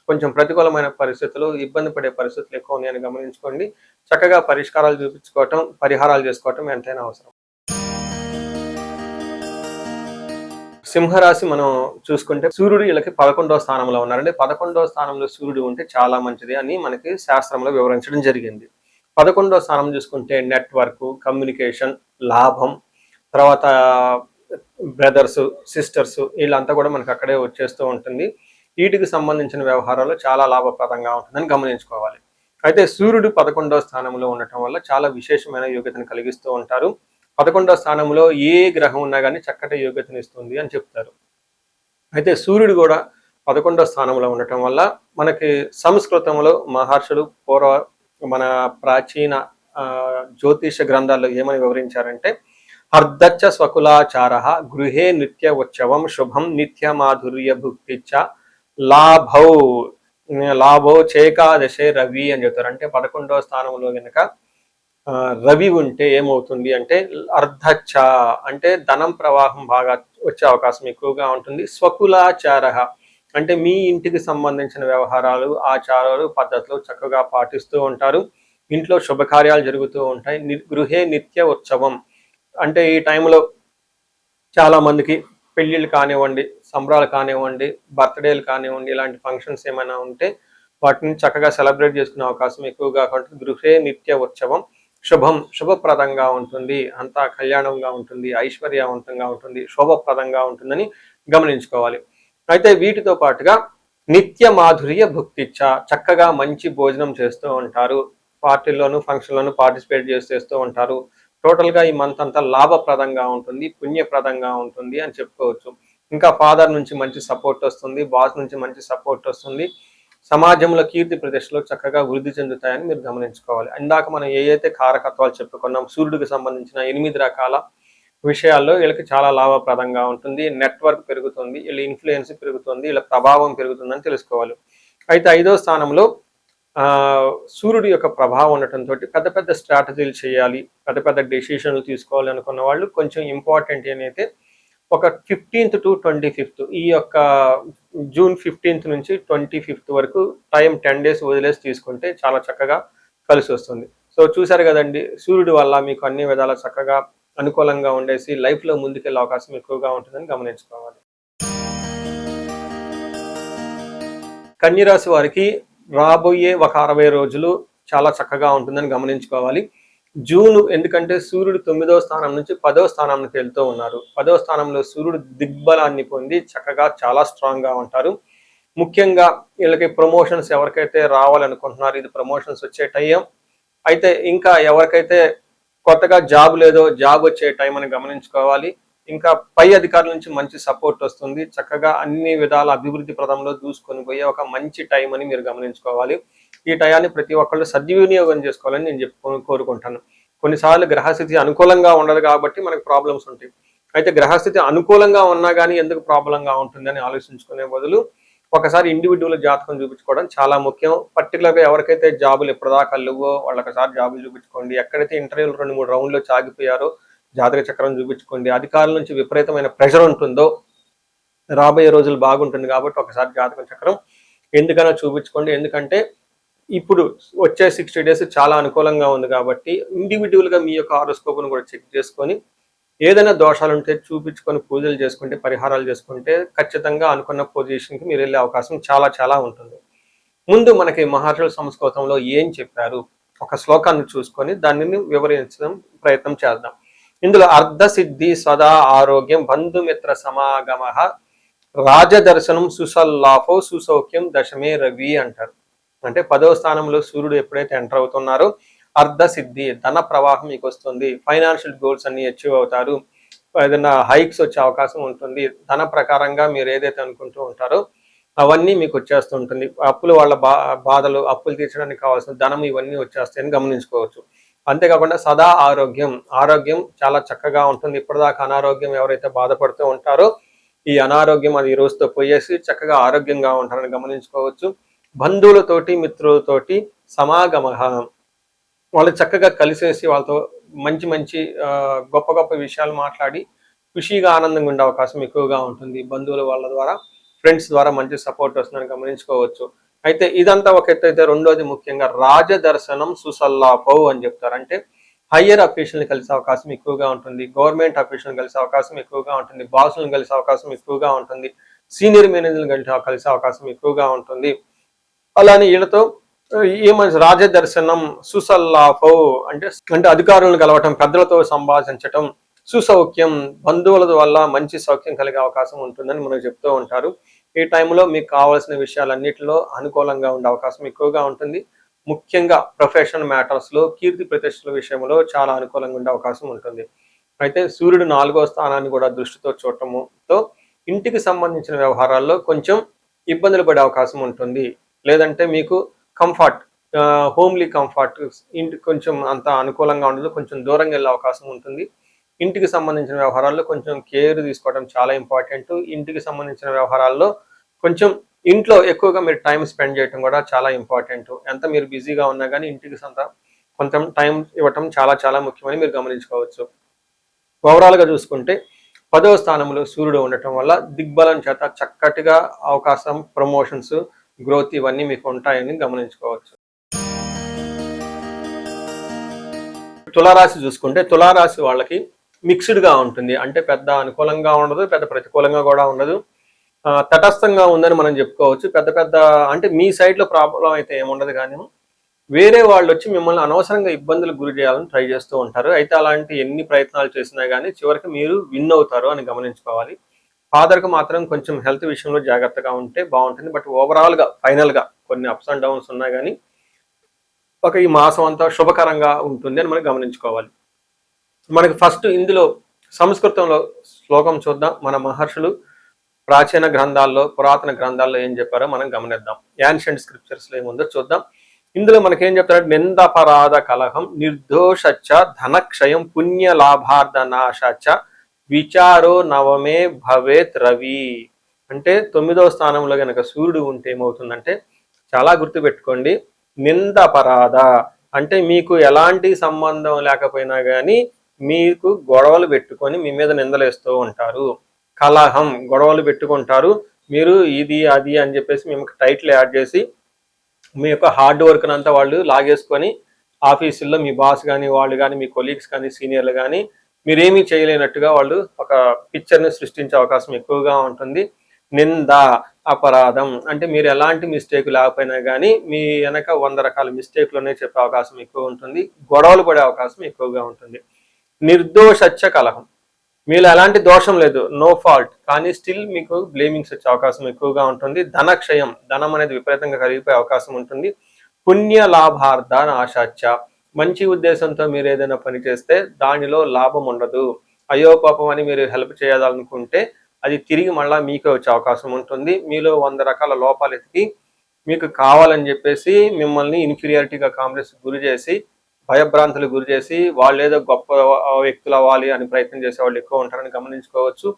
కొంచెం ప్రతికూలమైన పరిస్థితులు, ఇబ్బంది పడే పరిస్థితులు ఎక్కువ ఉన్నాయని గమనించుకోండి. చక్కగా పరిష్కారాలు చూపించుకోవటం, పరిహారాలు చేసుకోవటం ఎంతైనా అవసరం. సింహరాశి మనం చూసుకుంటే సూర్యుడు వీళ్ళకి 11వ స్థానంలో ఉన్నారండి. 11వ స్థానంలో సూర్యుడు ఉంటే చాలా మంచిది అని మనకి శాస్త్రంలో వివరించడం జరిగింది. 11వ స్థానం చూసుకుంటే నెట్వర్క్, కమ్యూనికేషన్, లాభం, తర్వాత బ్రదర్స్, సిస్టర్స్ వీళ్ళంతా కూడా మనకు అక్కడే వచ్చేస్తూ ఉంటుంది. వీటికి సంబంధించిన వ్యవహారాలు చాలా లాభప్రదంగా ఉంటుందని గమనించుకోవాలి. అయితే సూర్యుడు 11వ స్థానంలో ఉండటం వల్ల చాలా విశేషమైన యోగ్యతను కలిగిస్తూ ఉంటారు. 11వ స్థానంలో ఏ గ్రహం ఉన్నా కానీ చక్కటి యోగ్యతను ఇస్తుంది అని చెప్తారు. అయితే సూర్యుడు కూడా 11వ స్థానంలో ఉండటం వల్ల మనకి సంస్కృతంలో మహర్షులు మన ప్రాచీన జ్యోతిష గ్రంథాల్లో ఏమని వివరించారంటే, అర్ధచ్చ స్వకులాచార గృహే నిత్య ఉత్సవం శుభం నిత్య మాధుర్య భుక్తిచ్చ లాభౌ చేకాదశే రవి అని చెప్తారు. అంటే 11వ స్థానంలో కనుక రవి ఉంటే ఏమవుతుంది అంటే అర్ధచ్చ అంటే ధనం ప్రవాహం బాగా వచ్చే అవకాశం ఎక్కువగా ఉంటుంది. స్వకులాచార అంటే మీ ఇంటికి సంబంధించిన వ్యవహారాలు, ఆచారాలు, పద్ధతులు చక్కగా పాటిస్తూ ఉంటారు. ఇంట్లో శుభకార్యాలు జరుగుతూ ఉంటాయి. గృహే నిత్య ఉత్సవం అంటే ఈ టైంలో చాలా మందికి పెళ్ళిళ్ళు కానివ్వండి, సంబరాలు కానివ్వండి, బర్త్డేలు కానివ్వండి, ఇలాంటి ఫంక్షన్స్ ఏమైనా ఉంటే వాటిని చక్కగా సెలబ్రేట్ చేసుకునే అవకాశం ఎక్కువగా ఉంటుంది. గృహే నిత్య ఉత్సవం శుభప్రదంగా ఉంటుంది, అంతా కళ్యాణంగా ఉంటుంది, ఐశ్వర్యవంతంగా ఉంటుంది, శోభప్రదంగా ఉంటుందని గమనించుకోవాలి. అయితే వీటితో పాటుగా నిత్య మాధుర్య భుక్తిచ్చ చక్కగా మంచి భోజనం చేస్తూ ఉంటారు, పార్టీల్లోనూ ఫంక్షన్లోనూ పార్టిసిపేట్ చేస్తూ ఉంటారు. టోటల్గా ఈ మంత్ అంతా లాభప్రదంగా ఉంటుంది, పుణ్యప్రదంగా ఉంటుంది అని చెప్పుకోవచ్చు. ఇంకా ఫాదర్ నుంచి మంచి సపోర్ట్ వస్తుంది, బాస్ నుంచి మంచి సపోర్ట్ వస్తుంది. సమాజంలో కీర్తి ప్రతిష్టలు చక్కగా వృద్ధి చెందుతాయని మీరు గమనించుకోవాలి. ఇందాక మనం ఏదైతే కారకత్వాలు చెప్పుకున్నాం, సూర్యుడికి సంబంధించిన 8 రకాల విషయాల్లో వీళ్ళకి చాలా లాభప్రదంగా ఉంటుంది. నెట్వర్క్ పెరుగుతుంది, వీళ్ళ ఇన్ఫ్లుయెన్స్ పెరుగుతుంది, వీళ్ళ ప్రభావం పెరుగుతుందని తెలుసుకోవాలి. అయితే 5వ స్థానంలో సూర్యుడి యొక్క ప్రభావం ఉండటంతో పెద్ద పెద్ద స్ట్రాటజీలు చేయాలి, పెద్ద పెద్ద డెసిషన్లు తీసుకోవాలి అనుకున్న వాళ్ళు కొంచెం ఇంపార్టెంట్ ఏంటైతే ఒక 15th to 25th, ఈ యొక్క జూన్ 15th నుంచి 25th వరకు టైం 10 days వదిలేసి తీసుకుంటే చాలా చక్కగా కలిసి వస్తుంది. సో చూసారు కదండి, సూర్యుడి వల్ల మీకు అన్ని విధాలా చక్కగా అనుకూలంగా ఉండేసి లైఫ్లో ముందుకెళ్ళే అవకాశం ఎక్కువగా ఉంటుందని గమనించుకోవాలి. కన్యరాశి వారికి రాబోయే ఒక 60 రోజులు చాలా చక్కగా ఉంటుందని గమనించుకోవాలి. జూన్ ఎందుకంటే సూర్యుడు 9వ స్థానం నుంచి 10వ స్థానానికి వెళ్తూ ఉన్నారు. 10వ స్థానంలో సూర్యుడు దిగ్బలాన్ని పొంది చక్కగా చాలా స్ట్రాంగ్గా ఉంటారు. ముఖ్యంగా వీళ్ళకి ప్రమోషన్స్ ఎవరికైతే రావాలనుకుంటున్నారో ఇది ప్రమోషన్స్ వచ్చే టైం. అయితే ఇంకా ఎవరికైతే కొత్తగా జాబ్ లేదో జాబ్ వచ్చే టైం అని గమనించుకోవాలి. ఇంకా పై అధికారుల నుంచి మంచి సపోర్ట్ వస్తుంది. చక్కగా అన్ని విధాల అభివృద్ధి ప్రదంలో దూసుకొని పోయే ఒక మంచి టైం అని మీరు గమనించుకోవాలి. ఈ టయాన్ని ప్రతి ఒక్కళ్ళు సద్వినియోగం చేసుకోవాలని నేను కోరుకుంటాను. కొన్నిసార్లు గ్రహస్థితి అనుకూలంగా ఉండదు కాబట్టి మనకు ప్రాబ్లమ్స్ ఉంటాయి. అయితే గ్రహస్థితి అనుకూలంగా ఉన్నా కానీ ఎందుకు ప్రాబ్లంగా ఉంటుందని ఆలోచించుకునే బదులు ఒకసారి ఇండివిజువల్ జాతకం చూపించుకోవడం చాలా ముఖ్యం. పర్టికులర్గా ఎవరికైతే జాబులు ఎప్పటిదాకా లేవో వాళ్ళొకసారి జాబులు చూపించుకోండి. ఎక్కడైతే ఇంటర్వ్యూలు 2-3 రౌండ్లో ఆగిపోయారో జాతక చక్రం చూపించుకోండి. అధికారుల నుంచి విపరీతమైన ప్రెషర్ ఉంటుందో రాబోయే రోజులు బాగుంటుంది కాబట్టి ఒకసారి జాతక చక్రం ఎందుకైనా చూపించుకోండి. ఎందుకంటే ఇప్పుడు వచ్చే 60 days చాలా అనుకూలంగా ఉంది కాబట్టి ఇండివిజువల్గా మీ యొక్క హారోస్కోప్ను కూడా చెక్ చేసుకొని ఏదైనా దోషాలు ఉంటే చూపించుకొని పూజలు చేసుకుంటే, పరిహారాలు చేసుకుంటే ఖచ్చితంగా అనుకున్న పొజిషన్కి మీరు వెళ్ళే అవకాశం చాలా చాలా ఉంటుంది. ముందు మనకి మహర్షుల సంస్కృతంలో ఏం చెప్పారు ఒక శ్లోకాన్ని చూసుకొని దానిని వివరించడం ప్రయత్నం చేద్దాం. ఇందులో అర్ధసిద్ధి సదా ఆరోగ్యం బంధుమిత్ర సమాగమ రాజదర్శనం సుసల్లాఫో సుసౌఖ్యం దశమే రవి అంటారు. అంటే 10వ స్థానంలో సూర్యుడు ఎప్పుడైతే ఎంటర్ అవుతున్నారో అర్ధసిద్ధి ధన ప్రవాహం మీకు వస్తుంది. ఫైనాన్షియల్ గోల్స్ అన్ని అచీవ్ అవుతారు. ఏదైనా హైక్స్ వచ్చే అవకాశం ఉంటుంది. ధన ప్రకారంగా మీరు ఏదైతే అనుకుంటూ ఉంటారో అవన్నీ మీకు వచ్చేస్తూ ఉంటుంది. అప్పులు వాళ్ళ బాధలు, అప్పులు తీర్చడానికి కావాల్సిన ధనం ఇవన్నీ వచ్చేస్తాయని గమనించుకోవచ్చు. అంతేకాకుండా సదా ఆరోగ్యం చాలా చక్కగా ఉంటుంది. ఇప్పటిదాకా అనారోగ్యం ఎవరైతే బాధపడుతూ ఉంటారో ఈ అనారోగ్యం అది ఈ రోజుతో పోయేసి చక్కగా ఆరోగ్యంగా ఉంటారని గమనించుకోవచ్చు. బంధువులతోటి మిత్రులతోటి సమాగమ వాళ్ళు చక్కగా కలిసేసి వాళ్ళతో మంచి మంచి గొప్ప గొప్ప విషయాలు మాట్లాడి ఖుషీగా ఆనందంగా ఉండే అవకాశం ఎక్కువగా ఉంటుంది. బంధువుల వాళ్ళ ద్వారా, ఫ్రెండ్స్ ద్వారా మంచి సపోర్ట్ వస్తుందని గమనించుకోవచ్చు. అయితే ఇదంతా ఒక ఎత్తు అయితే రెండోది ముఖ్యంగా రాజదర్శనం సుసల్లాపౌ అని చెప్తారు. అంటే హయ్యర్ అఫీషియల్ని కలిసే అవకాశం ఎక్కువగా ఉంటుంది. గవర్నమెంట్ అఫీషియల్ని కలిసే అవకాశం ఎక్కువగా ఉంటుంది. బాసులను కలిసే అవకాశం ఎక్కువగా ఉంటుంది. సీనియర్ మేనేజర్ని కలిసే అవకాశం ఎక్కువగా ఉంటుంది. అలానే వీళ్ళతో ఏమని రాజదర్శనం సుసల్లాఫౌ అంటే అధికారులను కలవటం, పెద్దలతో సంభాషించటం, సుసౌఖ్యం బంధువుల వల్ల మంచి సౌఖ్యం కలిగే అవకాశం ఉంటుందని మనకు చెప్తూ ఉంటారు. ఈ టైంలో మీకు కావాల్సిన విషయాలన్నింటిలో అనుకూలంగా ఉండే అవకాశం ఎక్కువగా ఉంటుంది. ముఖ్యంగా ప్రొఫెషనల్ మ్యాటర్స్లో కీర్తి ప్రతిష్టల విషయంలో చాలా అనుకూలంగా ఉండే అవకాశం ఉంటుంది. అయితే సూర్యుడు 4వ స్థానాన్ని కూడా దృష్టితో చూడటంతో ఇంటికి సంబంధించిన వ్యవహారాల్లో కొంచెం ఇబ్బందులు పడే అవకాశం ఉంటుంది. లేదంటే మీకు కంఫర్ట్, హోమ్లీ కంఫర్ట్, ఇంటి కొంచెం అంత అనుకూలంగా ఉండదు, కొంచెం దూరంగా వెళ్ళే అవకాశం ఉంటుంది. ఇంటికి సంబంధించిన వ్యవహారాల్లో కొంచెం కేర్ తీసుకోవడం చాలా ఇంపార్టెంట్. ఇంటికి సంబంధించిన వ్యవహారాల్లో కొంచెం ఇంట్లో ఎక్కువగా మీరు టైం స్పెండ్ చేయడం కూడా చాలా ఇంపార్టెంట్. ఎంత మీరు బిజీగా ఉన్నా కానీ ఇంటికి కొంచెం టైం ఇవ్వటం చాలా చాలా ముఖ్యమని మీరు గమనించుకోవచ్చు. ఓవరాల్గా చూసుకుంటే 10వ స్థానంలో సూర్యుడు ఉండటం వల్ల దిగ్బలం చేత చక్కటిగా అవకాశం, ప్రమోషన్స్, గ్రోత్ ఇవన్నీ మీకు ఉంటాయని గమనించుకోవచ్చు. తులారాశి చూసుకుంటే తులారాశి వాళ్ళకి మిక్స్డ్గా ఉంటుంది. అంటే పెద్ద అనుకూలంగా ఉండదు, పెద్ద ప్రతికూలంగా కూడా ఉండదు, తటస్థంగా ఉందని మనం చెప్పుకోవచ్చు. పెద్ద అంటే మీ సైడ్లో ప్రాబ్లం అయితే ఏముండదు, కానీ వేరే వాళ్ళు వచ్చి మిమ్మల్ని అనవసరంగా ఇబ్బందులకు గురి చేయాలని ట్రై చేస్తూ ఉంటారు. అయితే అలాంటి ఎన్ని ప్రయత్నాలు చేసినా కానీ చివరికి మీరు విన్ అవుతారు అని గమనించుకోవాలి. ఫాదర్కి మాత్రం కొంచెం హెల్త్ విషయంలో జాగ్రత్తగా ఉంటే బాగుంటుంది. బట్ ఓవరాల్గా ఫైనల్గా కొన్ని అప్స్ అండ్ డౌన్స్ ఉన్నా కానీ ఈ మాసం అంతా శుభకరంగా ఉంటుంది అని మనం గమనించుకోవాలి. మనకి ఫస్ట్ ఇందులో సంస్కృతంలో శ్లోకం చూద్దాం. మన మహర్షులు ప్రాచీన గ్రంథాల్లో, పురాతన గ్రంథాల్లో ఏం చెప్పారో మనం గమనిద్దాం. యాన్షియంట్ స్క్రిప్చర్స్లో ఏముందో చూద్దాం. ఇందులో మనకేం చెప్తారంటే నిందపరాధ కలహం నిర్దోషచ్చ ధనక్షయం పుణ్య లాభార్థనాశచ్చ విచారో నవమే భవేత్ రవి. అంటే 9వ స్థానంలో కనుక సూర్యుడు ఉంటే ఏమవుతుందంటే చాలా గుర్తుపెట్టుకోండి, నిందపరాధ అంటే మీకు ఎలాంటి సంబంధం లేకపోయినా కానీ మీకు గొడవలు పెట్టుకొని మీ మీద నిందలేస్తూ ఉంటారు. కలహం, గొడవలు పెట్టుకుంటారు. మీరు ఇది అది అని చెప్పేసి మేము టైటిల్ యాడ్ చేసి మీ యొక్క హార్డ్ వర్క్ అంతా వాళ్ళు లాగేసుకొని ఆఫీసుల్లో మీ బాస్ కానీ వాళ్ళు కానీ మీ కొలీగ్స్ కానీ సీనియర్లు కానీ మీరేమీ చేయలేనట్టుగా వాళ్ళు ఒక పిక్చర్ని సృష్టించే అవకాశం ఎక్కువగా ఉంటుంది. నింద, అపరాధం అంటే మీరు ఎలాంటి మిస్టేక్ లేకపోయినా కానీ మీ వెనక 100 రకాల మిస్టేక్లోనే చెప్పే అవకాశం ఎక్కువ ఉంటుంది. గొడవలు పడే అవకాశం ఎక్కువగా ఉంటుంది. నిర్దోషత్య కలహం, మీలో ఎలాంటి దోషం లేదు, నో ఫాల్ట్, కానీ స్టిల్ మీకు బ్లేమింగ్స్ వచ్చే అవకాశం ఎక్కువగా ఉంటుంది. ధనక్షయం, ధనం అనేది విపరీతంగా కరిగిపోయే అవకాశం ఉంటుంది. పుణ్య లాభార్థ నాశాచ్య, మంచి ఉద్దేశంతో మీరు ఏదైనా పని చేస్తే దానిలో లాభం ఉండదు. అయ్యో పాపం అని మీరు హెల్ప్ చేయాలనుకుంటే అది తిరిగి మళ్ళీ మీకే వచ్చే అవకాశం ఉంటుంది. మీలో 100 రకాల లోపాలు ఎతికి మీకు కావాలని చెప్పేసి మిమ్మల్ని ఇన్ఫీరియారిటీగా కాంప్లెక్స్ గురి చేసి భయభ్రాంతులు గురి చేసి వాళ్ళు ఏదో గొప్ప వ్యక్తులు అవ్వాలి అని ప్రయత్నం చేసే వాళ్ళు ఎక్కువ ఉంటారని గమనించుకోవచ్చు.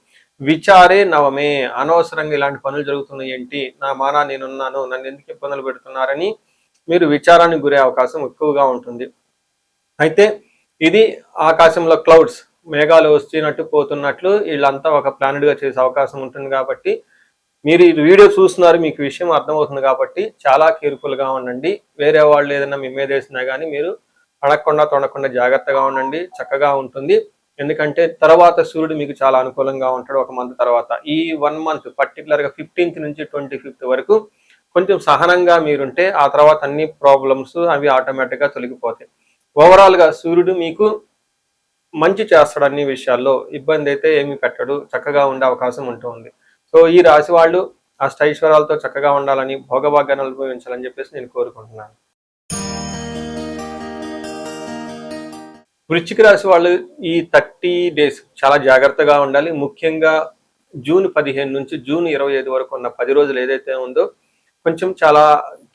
విచారే నవమే, అనవసరంగా ఇలాంటి పనులు జరుగుతున్నాయి ఏంటి, నా మానా నేనున్నాను, నన్ను ఎందుకు ఇబ్బందులు పెడుతున్నారని మీరు విచారానికి గురే అవకాశం ఎక్కువగా ఉంటుంది. అయితే ఇది ఆకాశంలో క్లౌడ్స్, మేఘాలు వచ్చినట్టు పోతున్నట్లు వీళ్ళంతా ఒక ప్లానెడ్గా చేసే అవకాశం ఉంటుంది. కాబట్టి మీరు ఈ వీడియో చూస్తున్నారు, మీకు విషయం అర్థమవుతుంది కాబట్టి చాలా కేర్ఫుల్గా ఉండండి. వేరే వాళ్ళు ఏదైనా మీ మీద వేసినా కానీ మీరు అడగకుండా తొడకుండా జాగ్రత్తగా ఉండండి, చక్కగా ఉంటుంది. ఎందుకంటే తర్వాత సూర్యుడు మీకు చాలా అనుకూలంగా ఉంటాడు. ఒక మంత్ తర్వాత ఈ 1 మంత్ పర్టికులర్గా 15th నుంచి 25th వరకు కొంచెం సహనంగా మీరుంటే ఆ తర్వాత అన్ని ప్రాబ్లమ్స్ అవి ఆటోమేటిక్గా తొలగిపోతాయి. ఓవరాల్గా సూర్యుడు మీకు మంచి చేస్తాడు, అన్ని విషయాల్లో ఇబ్బంది అయితే ఏమీ పెట్టడు, చక్కగా ఉండే అవకాశం ఉంటుంది. సో ఈ రాశి వాళ్ళు అష్టైశ్వర్యాలతో చక్కగా ఉండాలని, భోగభాగ్యాన్ని అనుభవించాలని చెప్పేసి నేను కోరుకుంటున్నాను. వృశ్చిక రాశి వాళ్ళు ఈ 30 days చాలా జాగ్రత్తగా ఉండాలి. ముఖ్యంగా జూన్ 15 నుంచి జూన్ 25 వరకు ఉన్న 10 రోజులు ఏదైతే ఉందో కొంచెం చాలా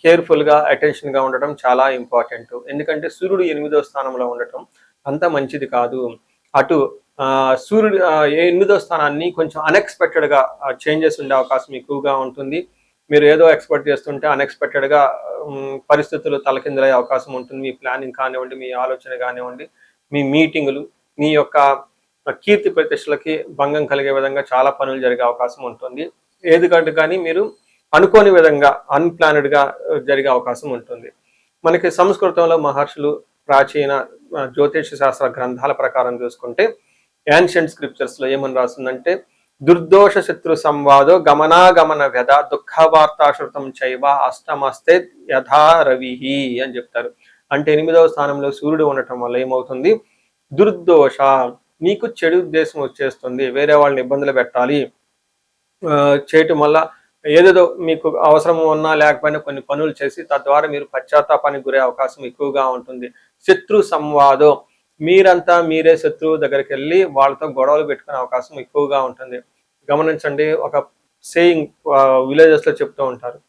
కేర్ఫుల్గా అటెన్షన్గా ఉండటం చాలా ఇంపార్టెంట్. ఎందుకంటే సూర్యుడు 8వ స్థానంలో ఉండటం అంత మంచిది కాదు. అటు సూర్యుడు 8వ స్థానాన్ని కొంచెం అన్ఎక్స్పెక్టెడ్గా చేంజెస్ ఉండే అవకాశం ఎక్కువగా ఉంటుంది. మీరు ఏదో ఎక్స్పెక్ట్ చేస్తుంటే అన్ఎక్స్పెక్టెడ్గా పరిస్థితులు తలకిందులయ్యే అవకాశం ఉంటుంది. మీ ప్లానింగ్ కానివ్వండి, మీ ఆలోచన కానివ్వండి, మీ మీటింగులు, మీ యొక్క కీర్తి ప్రతిష్టలకి భంగం కలిగే విధంగా చాలా పనులు జరిగే అవకాశం ఉంటుంది. ఏదికంటే కానీ మీరు అనుకోని విధంగా అన్ప్లానెడ్గా జరిగే అవకాశం ఉంటుంది. మనకి సంస్కృతంలో మహర్షులు ప్రాచీన జ్యోతిష శాస్త్ర గ్రంథాల ప్రకారం చూసుకుంటే యాన్షియంట్ స్క్రిప్చర్స్లో ఏమని రాస్తుందంటే దుర్దోష శత్రు సంవాదో గమనాగమన వ్యధ దుఃఖవార్తాశ్రుతం చైవ అష్టమస్తే యథా రవిహి అని చెప్తారు. అంటే 8వ స్థానంలో సూర్యుడు ఉండటం వల్ల ఏమవుతుంది, దుర్దోష, మీకు చెడు ఉద్దేశం వచ్చేస్తుంది, వేరే వాళ్ళని ఇబ్బందులు పెట్టాలి చేయటం వల్ల ఏదేదో మీకు అవసరం ఉన్నా లేకపోయినా కొన్ని పనులు చేసి తద్వారా మీరు పశ్చాత్తాపానికి గురే అవకాశం ఎక్కువగా ఉంటుంది. శత్రు సంవాదం, మీరంతా మీరే శత్రువు దగ్గరికి వెళ్ళి వాళ్ళతో గొడవలు పెట్టుకునే అవకాశం ఎక్కువగా ఉంటుంది. గమనించండి, ఒక సేయింగ్ విలేజెస్లో చెప్తూ ఉంటారు,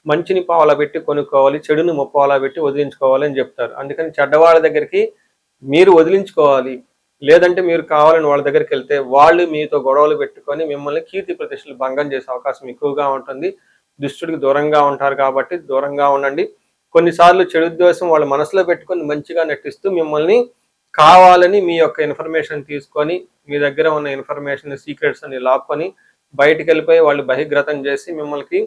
మంచిని పావలా పెట్టి కొనుక్కోవాలి, చెడుని ముప్పావలా పెట్టి వదిలించుకోవాలి అని చెప్తారు. అందుకని చెడ్డవాళ్ళ దగ్గరికి మీరు వదిలించుకోవాలి, లేదంటే మీరు కావాలని వాళ్ళ దగ్గరికి వెళ్తే వాళ్ళు మీతో గొడవలు పెట్టుకొని మిమ్మల్ని కీర్తి ప్రతిష్టలు భంగం చేసే అవకాశం ఎక్కువగా ఉంటుంది. దుష్టుడికి దూరంగా ఉంటారు కాబట్టి దూరంగా ఉండండి. కొన్నిసార్లు చెడు ఉద్దేశం వాళ్ళ మనసులో పెట్టుకొని మంచిగా నటిస్తూ మిమ్మల్ని కావాలని మీ యొక్క ఇన్ఫర్మేషన్ తీసుకొని మీ దగ్గర ఉన్న ఇన్ఫర్మేషన్ సీక్రెట్స్ అని లాక్కొని బయటికి వెళ్ళిపోయి వాళ్ళు బహిర్గతం చేసి మిమ్మల్ని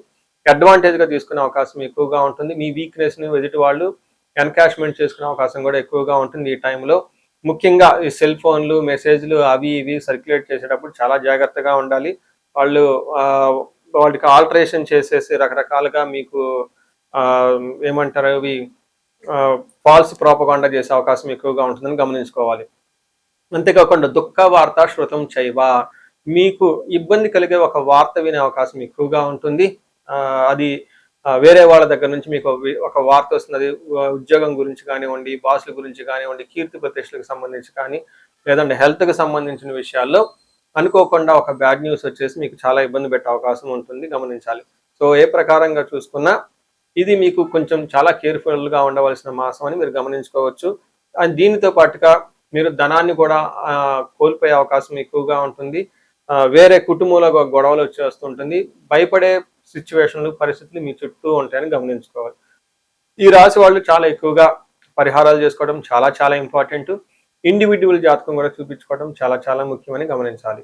అడ్వాంటేజ్గా తీసుకునే అవకాశం ఎక్కువగా ఉంటుంది. మీ వీక్నెస్ని ఎదుటి వాళ్ళు ఎన్కాష్మెంట్ చేసుకునే అవకాశం కూడా ఎక్కువగా ఉంటుంది ఈ టైంలో. ముఖ్యంగా ఈ సెల్ ఫోన్లు, మెసేజ్లు అవి ఇవి సర్క్యులేట్ చేసేటప్పుడు చాలా జాగ్రత్తగా ఉండాలి. వాళ్ళు వాటికి ఆల్టరేషన్ చేసేసి రకరకాలుగా మీకు ఏమంటారు అవి ఫాల్స్ ప్రోపగాండా చేసే అవకాశం ఎక్కువగా ఉంటుందని గమనించుకోవాలి. అంతేకాకుండా దుఃఖ వార్త శృతం చైవ, మీకు ఇబ్బంది కలిగే ఒక వార్త వినే అవకాశం ఎక్కువగా ఉంటుంది. అది వేరే వాళ్ళ దగ్గర నుంచి మీకు ఒక వార్త వస్తుంది, ఉద్యోగం గురించి కానివ్వండి, బాసుల గురించి కానివ్వండి, కీర్తి ప్రతిష్టలకు సంబంధించి కానీ లేదంటే హెల్త్కి సంబంధించిన విషయాల్లో అనుకోకుండా ఒక బ్యాడ్ న్యూస్ వచ్చేసి మీకు చాలా ఇబ్బంది పెట్టే అవకాశం ఉంటుంది, గమనించాలి. సో ఏ ప్రకారంగా చూసుకున్నా ఇది మీకు కొంచెం చాలా కేర్ఫుల్గా ఉండవలసిన మాసం అని మీరు గమనించుకోవచ్చు. అండ్ దీనితో పాటుగా మీరు ధనాన్ని కూడా కోల్పోయే అవకాశం ఎక్కువగా ఉంటుంది. వేరే కుటుంబంలో గొడవలు వచ్చేస్తుంటుంది. భయపడే సిచ్యువేషన్లు, పరిస్థితులు మీ చుట్టూ ఉంటాయని గమనించుకోవాలి. ఈ రాశి వాళ్ళు చాలా ఎక్కువగా పరిహారాలు చేసుకోవడం చాలా చాలా ఇంపార్టెంట్. ఇండివిడ్యువల్ జాతకం కూడా చూపించుకోవడం చాలా చాలా ముఖ్యమని గమనించాలి.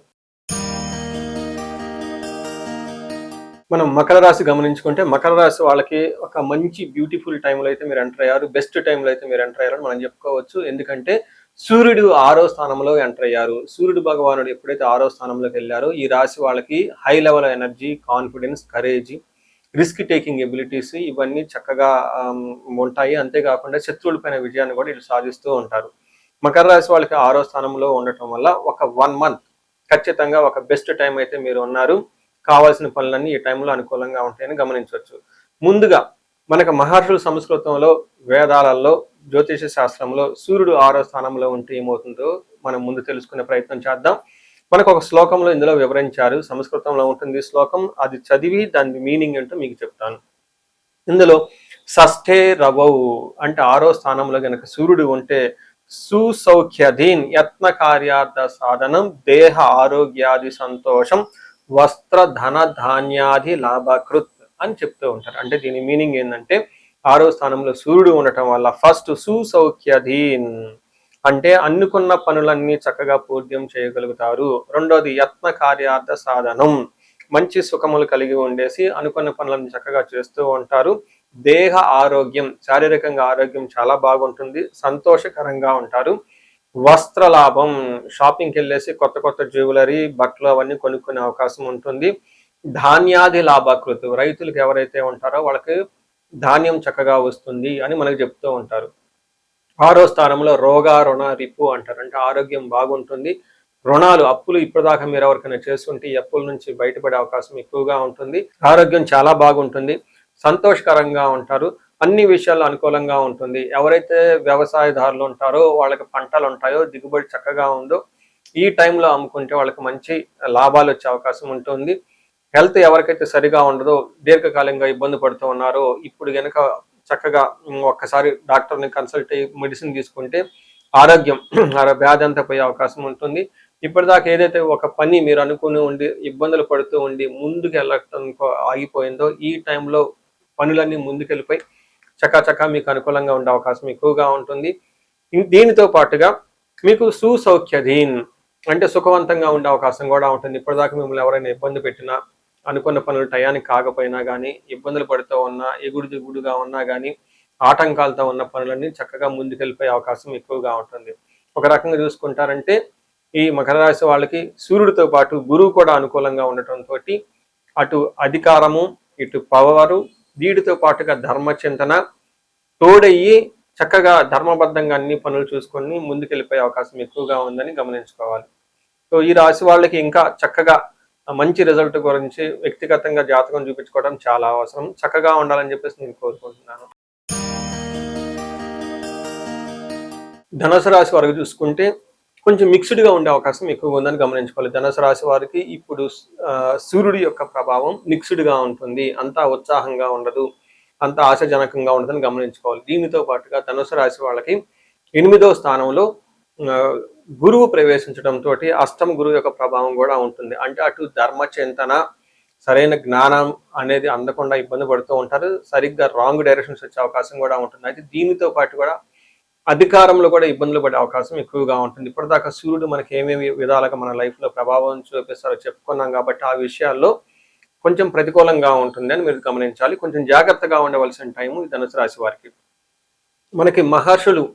మనం మకర రాశి గమనించుకుంటే మకర రాశి వాళ్ళకి ఒక మంచి బ్యూటిఫుల్ టైంలో అయితే మీరు ఎంటర్ అయ్యారు. బెస్ట్ టైంలో అయితే మీరు ఎంటర్ అయ్యారని మనం చెప్పుకోవచ్చు. ఎందుకంటే సూర్యుడు 6వ స్థానంలో ఎంటర్ అయ్యారు. సూర్యుడు భగవానుడు ఎప్పుడైతే 6వ స్థానంలోకి వెళ్ళారో ఈ రాశి వాళ్ళకి high level energy, confidence, courage, risk taking abilities ఇవన్నీ చక్కగా ఉంటాయి. అంతేకాకుండా శత్రువులపైన విజయాన్ని కూడా వీళ్ళు సాధిస్తూ ఉంటారు. మకర రాశి వాళ్ళకి 6వ స్థానంలో ఉండటం వల్ల ఒక 1 మంత్ ఖచ్చితంగా ఒక బెస్ట్ టైం అయితే మీరు ఉన్నారు. కావాల్సిన పనులన్నీ ఈ టైంలో అనుకూలంగా ఉంటాయని గమనించవచ్చు. ముందుగా మనకు మహర్షుల సంస్కృతంలో, వేదాలలో, జ్యోతిష శాస్త్రంలో సూర్యుడు 6వ స్థానంలో ఉంటే ఏమవుతుందో మనం ముందు తెలుసుకునే ప్రయత్నం చేద్దాం. మనకు ఒక శ్లోకంలో ఇందులో వివరించారు. సంస్కృతంలో ఉంటుంది శ్లోకం. అది చదివి దాని మీనింగ్ ఏంటో మీకు చెప్తాను. ఇందులో షష్ఠే రవౌ అంటే 6వ స్థానంలో గనక సూర్యుడు ఉంటే సుసౌఖ్యధీన్ యత్న కార్యార్థ సాధనం దేహ ఆరోగ్యాది సంతోషం వస్త్ర ధన ధాన్యాది లాభకృత్ అని చెప్తూ ఉంటారు. అంటే దీని మీనింగ్ ఏంటంటే 6వ స్థానంలో సూర్యుడు ఉండటం వల్ల ఫస్ట్ సుసౌఖ్యధీన్ అంటే అనుకున్న పనులన్నీ చక్కగా పూర్త్యం చేయగలుగుతారు. రెండోది యత్న కార్యార్థ సాధనం మంచి సుఖములు కలిగి ఉండేసి అనుకున్న పనులను చక్కగా చేస్తూ ఉంటారు. దేహ ఆరోగ్యం శారీరకంగా ఆరోగ్యం చాలా బాగుంటుంది. సంతోషకరంగా ఉంటారు. వస్త్ర లాభం షాపింగ్కి వెళ్ళేసి కొత్త కొత్త జ్యువెలరీ, బట్టలు అవన్నీ కొనుక్కునే అవకాశం ఉంటుంది. ధాన్యాది లాభకృతు రైతులకు ఎవరైతే ఉంటారో వాళ్ళకి ధాన్యం చక్కగా వస్తుంది అని మనకు చెప్తూ ఉంటారు. 6వ స్థానంలో రోగ రుణ రిపు అంటారు. అంటే ఆరోగ్యం బాగుంటుంది. రుణాలు అప్పులు ఇప్పటిదాకా మీరు ఎవరికైనా చేస్తుంటే ఈ అప్పుల నుంచి బయటపడే అవకాశం ఎక్కువగా ఉంటుంది. ఆరోగ్యం చాలా బాగుంటుంది. సంతోషకరంగా ఉంటారు. అన్ని విషయాల్లో అనుకూలంగా ఉంటుంది. ఎవరైతే వ్యవసాయదారులు ఉంటారో వాళ్ళకి పంటలు ఉంటాయో దిగుబడి చక్కగా ఉందో ఈ టైంలో అమ్ముకుంటే వాళ్ళకి మంచి లాభాలు వచ్చే అవకాశం ఉంటుంది. హెల్త్ ఎవరికైతే సరిగా ఉండదో దీర్ఘకాలంగా ఇబ్బంది పడుతూ ఉన్నారో ఇప్పుడు కనుక చక్కగా ఒక్కసారి డాక్టర్ని కన్సల్ట్ అయ్యి మెడిసిన్ తీసుకుంటే ఆరోగ్యం వ్యాధి అంతా పోయే అవకాశం ఉంటుంది. ఇప్పటిదాకా ఏదైతే ఒక పని మీరు అనుకుని ఉండి ఇబ్బందులు పడుతూ ఉండి ముందుకు వెళ్ళటం ఆగిపోయిందో ఈ టైంలో పనులన్నీ ముందుకెళ్ళిపోయి చకాచకా మీకు అనుకూలంగా ఉండే అవకాశం ఎక్కువగా ఉంటుంది. దీనితో పాటుగా మీకు సుసౌఖ్యధీన్ అంటే సుఖవంతంగా ఉండే అవకాశం కూడా ఉంటుంది. ఇప్పటిదాకా మిమ్మల్ని ఎవరైనా ఇబ్బంది పెట్టినా అనుకున్న పనులు టయానికి కాకపోయినా కానీ ఇబ్బందులు పడుతూ ఉన్నా ఎగుడు దిగుడుగా ఉన్నా కానీ ఆటంకాలతో ఉన్న పనులన్నీ చక్కగా ముందుకెళ్ళిపోయే అవకాశం ఎక్కువగా ఉంటుంది. ఒక రకంగా చూసుకుంటారంటే ఈ మకర రాశి వాళ్ళకి సూర్యుడితో పాటు గురువు కూడా అనుకూలంగా ఉండటంతో అటు అధికారము ఇటు పవరు వీటితో పాటుగా ధర్మచింతన తోడయ్యి చక్కగా ధర్మబద్ధంగా అన్ని పనులు చూసుకొని ముందుకెళ్ళిపోయే అవకాశం ఎక్కువగా ఉందని గమనించుకోవాలి. సో ఈ రాశి వాళ్ళకి ఇంకా చక్కగా మంచి రిజల్ట్ గురించి వ్యక్తిగతంగా జాతకం చూపించుకోవడం చాలా అవసరం. చక్కగా ఉండాలని చెప్పేసి నేను కోరుకుంటున్నాను. ధనుసు రాశి వరకు చూసుకుంటే కొంచెం మిక్స్డ్గా ఉండే అవకాశం ఎక్కువగా ఉందని గమనించుకోవాలి. ధనుసు రాశి వారికి ఇప్పుడు సూర్యుడి యొక్క ప్రభావం మిక్స్డ్గా ఉంటుంది. అంతా ఉత్సాహంగా ఉండదు, అంత ఆశాజనకంగా ఉండదని గమనించుకోవాలి. దీనితో పాటుగా ధనుసు రాశి వాళ్ళకి 8వ స్థానంలో గురువు ప్రవేశించడంతో అష్టమ గురువు యొక్క ప్రభావం కూడా ఉంటుంది. అంటే అటు ధర్మచింతన సరైన జ్ఞానం అనేది అందకుండా ఇబ్బంది పడుతూ ఉంటారు. సరిగ్గా రాంగ్ డైరెక్షన్స్ వచ్చే అవకాశం కూడా ఉంటుంది. అయితే దీనితో పాటు కూడా అధికారంలో కూడా ఇబ్బందులు పడే అవకాశం ఎక్కువగా ఉంటుంది. ఇప్పటిదాకా సూర్యుడు మనకి ఏమేమి విధాలుగా మన లైఫ్లో ప్రభావం చూపిస్తారో చెప్పుకున్నాం కాబట్టి ఆ విషయాల్లో కొంచెం ప్రతికూలంగా ఉంటుంది అని మీరు గమనించాలి. కొంచెం జాగ్రత్తగా ఉండవలసిన టైము ఈ ధనుసు రాశి వారికి. మనకి మహర్షులు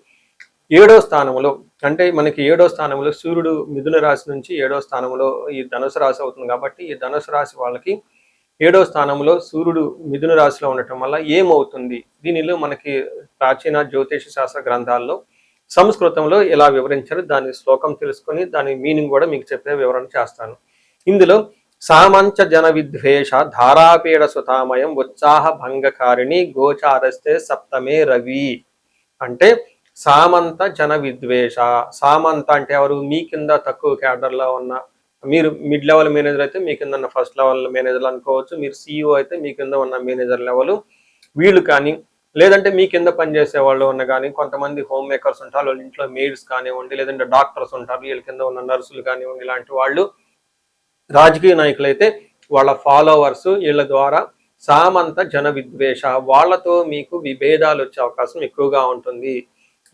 7వ స్థానంలో అంటే మనకి 7వ స్థానంలో సూర్యుడు మిథున రాశి నుంచి 7వ స్థానంలో ఈ ధనుసు రాశి అవుతుంది కాబట్టి ఈ ధనుసు రాశి వాళ్ళకి 7వ స్థానంలో సూర్యుడు మిథున రాశిలో ఉండటం వల్ల ఏమవుతుంది దీనిలో మనకి ప్రాచీన జ్యోతిష శాస్త్ర గ్రంథాల్లో సంస్కృతంలో ఎలా వివరించారు దాని శ్లోకం తెలుసుకొని దాని మీనింగ్ కూడా మీకు చెప్పే వివరణ చేస్తాను. ఇందులో సామంచ జన విద్వేష ధారాపీడ సుతామయం ఉత్సాహ భంగకారిణి గోచారస్తే సప్తమే రవి అంటే సామంత జన విద్వేష. సామంత అంటే ఎవరు? మీ కింద తక్కువ క్యాడర్లో ఉన్న మీరు మిడ్ లెవెల్ మేనేజర్ అయితే మీ కింద ఉన్న ఫస్ట్ లెవెల్ మేనేజర్ అనుకోవచ్చు. మీరు CEO అయితే మీ కింద ఉన్న మేనేజర్ లెవెల్ వీళ్ళు కానీ లేదంటే మీ కింద పనిచేసే వాళ్ళు ఉన్న కానీ కొంతమంది హోమ్ మేకర్స్ ఉంటారు, వాళ్ళ ఇంట్లో మెయిడ్స్ కానివ్వండి, లేదంటే డాక్టర్స్ ఉంటారు, వీళ్ళ కింద ఉన్న నర్సులు కానివ్వండి, ఇలాంటి వాళ్ళు. రాజకీయ నాయకులు అయితే వాళ్ళ ఫాలోవర్స్ వీళ్ళ ద్వారా సామంత జన విద్వేష, వాళ్ళతో మీకు విభేదాలు వచ్చే అవకాశం ఎక్కువగా ఉంటుంది.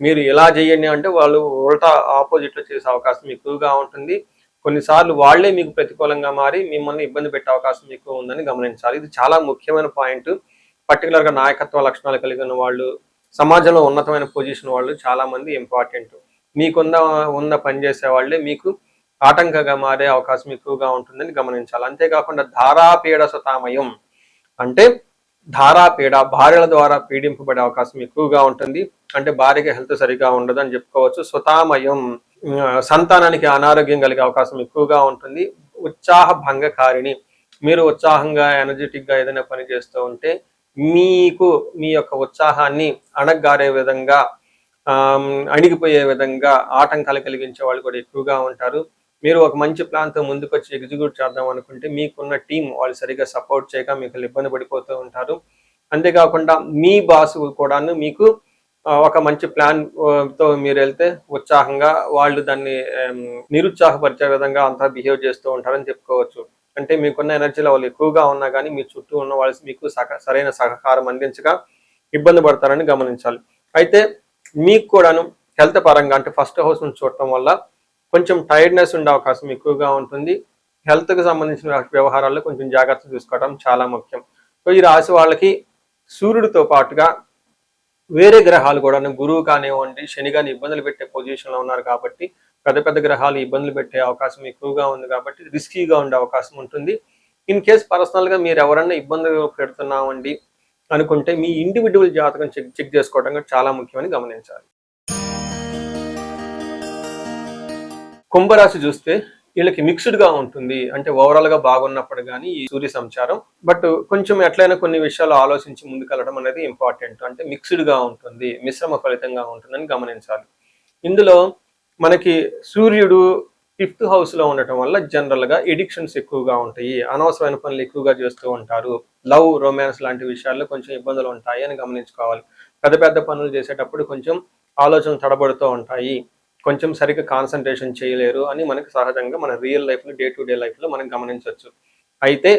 మీరు ఇలా చేయండి అంటే వాళ్ళు ఉల్టా ఆపోజిట్లో చేసే అవకాశం ఎక్కువగా ఉంటుంది. కొన్నిసార్లు వాళ్ళే మీకు ప్రతికూలంగా మారి మిమ్మల్ని ఇబ్బంది పెట్టే అవకాశం ఎక్కువ ఉందని గమనించాలి. ఇది చాలా ముఖ్యమైన పాయింట్. పర్టికులర్గా నాయకత్వ లక్షణాలు కలిగిన వాళ్ళు, సమాజంలో ఉన్నతమైన పొజిషన్ వాళ్ళు చాలా మంది ఇంపార్టెంట్. ఉన్న పని చేసే వాళ్ళే మీకు ఆటంకంగా మారే అవకాశం ఎక్కువగా ఉంటుందని గమనించాలి. అంతేకాకుండా ధారాపీడ సుతామయం అంటే ధారాపీడ, భార్యల ద్వారా పీడింపబడే అవకాశం ఎక్కువగా ఉంటుంది. అంటే భార్యకి హెల్త్ సరిగా ఉండదు అని చెప్పుకోవచ్చు. సుతామయం, సంతానానికి అనారోగ్యం కలిగే అవకాశం ఎక్కువగా ఉంటుంది. ఉత్సాహ భంగకారిణి, మీరు ఉత్సాహంగా ఎనర్జెటిక్ గా ఏదైనా పని చేస్తూ ఉంటే మీకు మీ యొక్క ఉత్సాహాన్ని అణగారే విధంగా, అణిగిపోయే విధంగా ఆటంకాలు కలిగించే వాళ్ళు కూడా ఎక్కువగా ఉంటారు. మీరు ఒక మంచి ప్లాన్తో ముందుకొచ్చి ఎగ్జిక్యూట్ చేద్దాం అనుకుంటే మీకున్న టీం వాళ్ళు సరిగా సపోర్ట్ చేయక మీకు ఇబ్బంది పడిపోతూ ఉంటారు. అంతేకాకుండా మీ బాస్ కూడాను మీకు ఒక మంచి ప్లాన్ తో మీరు వెళ్తే ఉత్సాహంగా వాళ్ళు దాన్ని నిరుత్సాహపరిచే విధంగా అంతా బిహేవ్ చేస్తూ ఉంటారని చెప్పుకోవచ్చు. అంటే మీకున్న ఎనర్జీ లెవెల్ ఎక్కువగా ఉన్నా కానీ మీ చుట్టూ ఉన్న వాళ్ళు మీకు సరైన సహకారం అందించగా ఇబ్బంది పడతారని గమనించాలి. అయితే మీకు కూడాను హెల్త్ పరంగా అంటే ఫస్ట్ హౌస్ నుంచి చూడటం వల్ల కొంచెం టైర్డ్నెస్ ఉండే అవకాశం ఎక్కువగా ఉంటుంది. హెల్త్కి సంబంధించిన వ్యవహారాల్లో కొంచెం జాగ్రత్త తీసుకోవడం చాలా ముఖ్యం. సో ఈ రాశి వాళ్ళకి సూర్యుడితో పాటుగా వేరే గ్రహాలు కూడా గురువు కానివ్వండి, శని కానీ ఇబ్బందులు పెట్టే పొజిషన్లో ఉన్నారు కాబట్టి పెద్ద పెద్ద గ్రహాలు ఇబ్బందులు పెట్టే అవకాశం ఎక్కువగా ఉంది కాబట్టి రిస్కీగా ఉండే అవకాశం ఉంటుంది. ఇన్ కేస్ పర్సనల్గా మీరు ఎవరన్నా ఇబ్బందులు పెడుతున్నామండి అనుకుంటే మీ ఇండివిజువల్ జాతకం చెక్ చేసుకోవడం చాలా ముఖ్యమని గమనించాలి. కుంభరాశి చూస్తే వీళ్ళకి మిక్స్డ్ గా ఉంటుంది. అంటే ఓవరాల్ గా బాగున్నప్పుడు కానీ ఈ సూర్య సంచారం, బట్ కొంచెం ఎట్లయినా కొన్ని విషయాలు ఆలోచించి ముందుకెళ్ళడం అనేది ఇంపార్టెంట్. అంటే మిక్స్డ్ గా ఉంటుంది, మిశ్రమ ఫలితంగా ఉంటుందని గమనించాలి. ఇందులో మనకి సూర్యుడు 5th హౌస్ లో ఉండటం వల్ల జనరల్ గా ఎడిక్షన్స్ ఎక్కువగా ఉంటాయి, అనవసరమైన పనులు ఎక్కువగా చేస్తూ ఉంటారు. లవ్, రొమాన్స్ లాంటి విషయాల్లో కొంచెం ఇబ్బందులు ఉంటాయి అని గమనించుకోవాలి. పెద్ద పెద్ద పనులు చేసేటప్పుడు కొంచెం ఆలోచనలు తడబడుతూ ఉంటాయి, కొంచెం సరిగ్గా కాన్సన్ట్రేషన్ చేయలేరు అని మనకి సహజంగా మన రియల్ లైఫ్లో, డే టు డే లైఫ్లో మనం గమనించవచ్చు. అయితే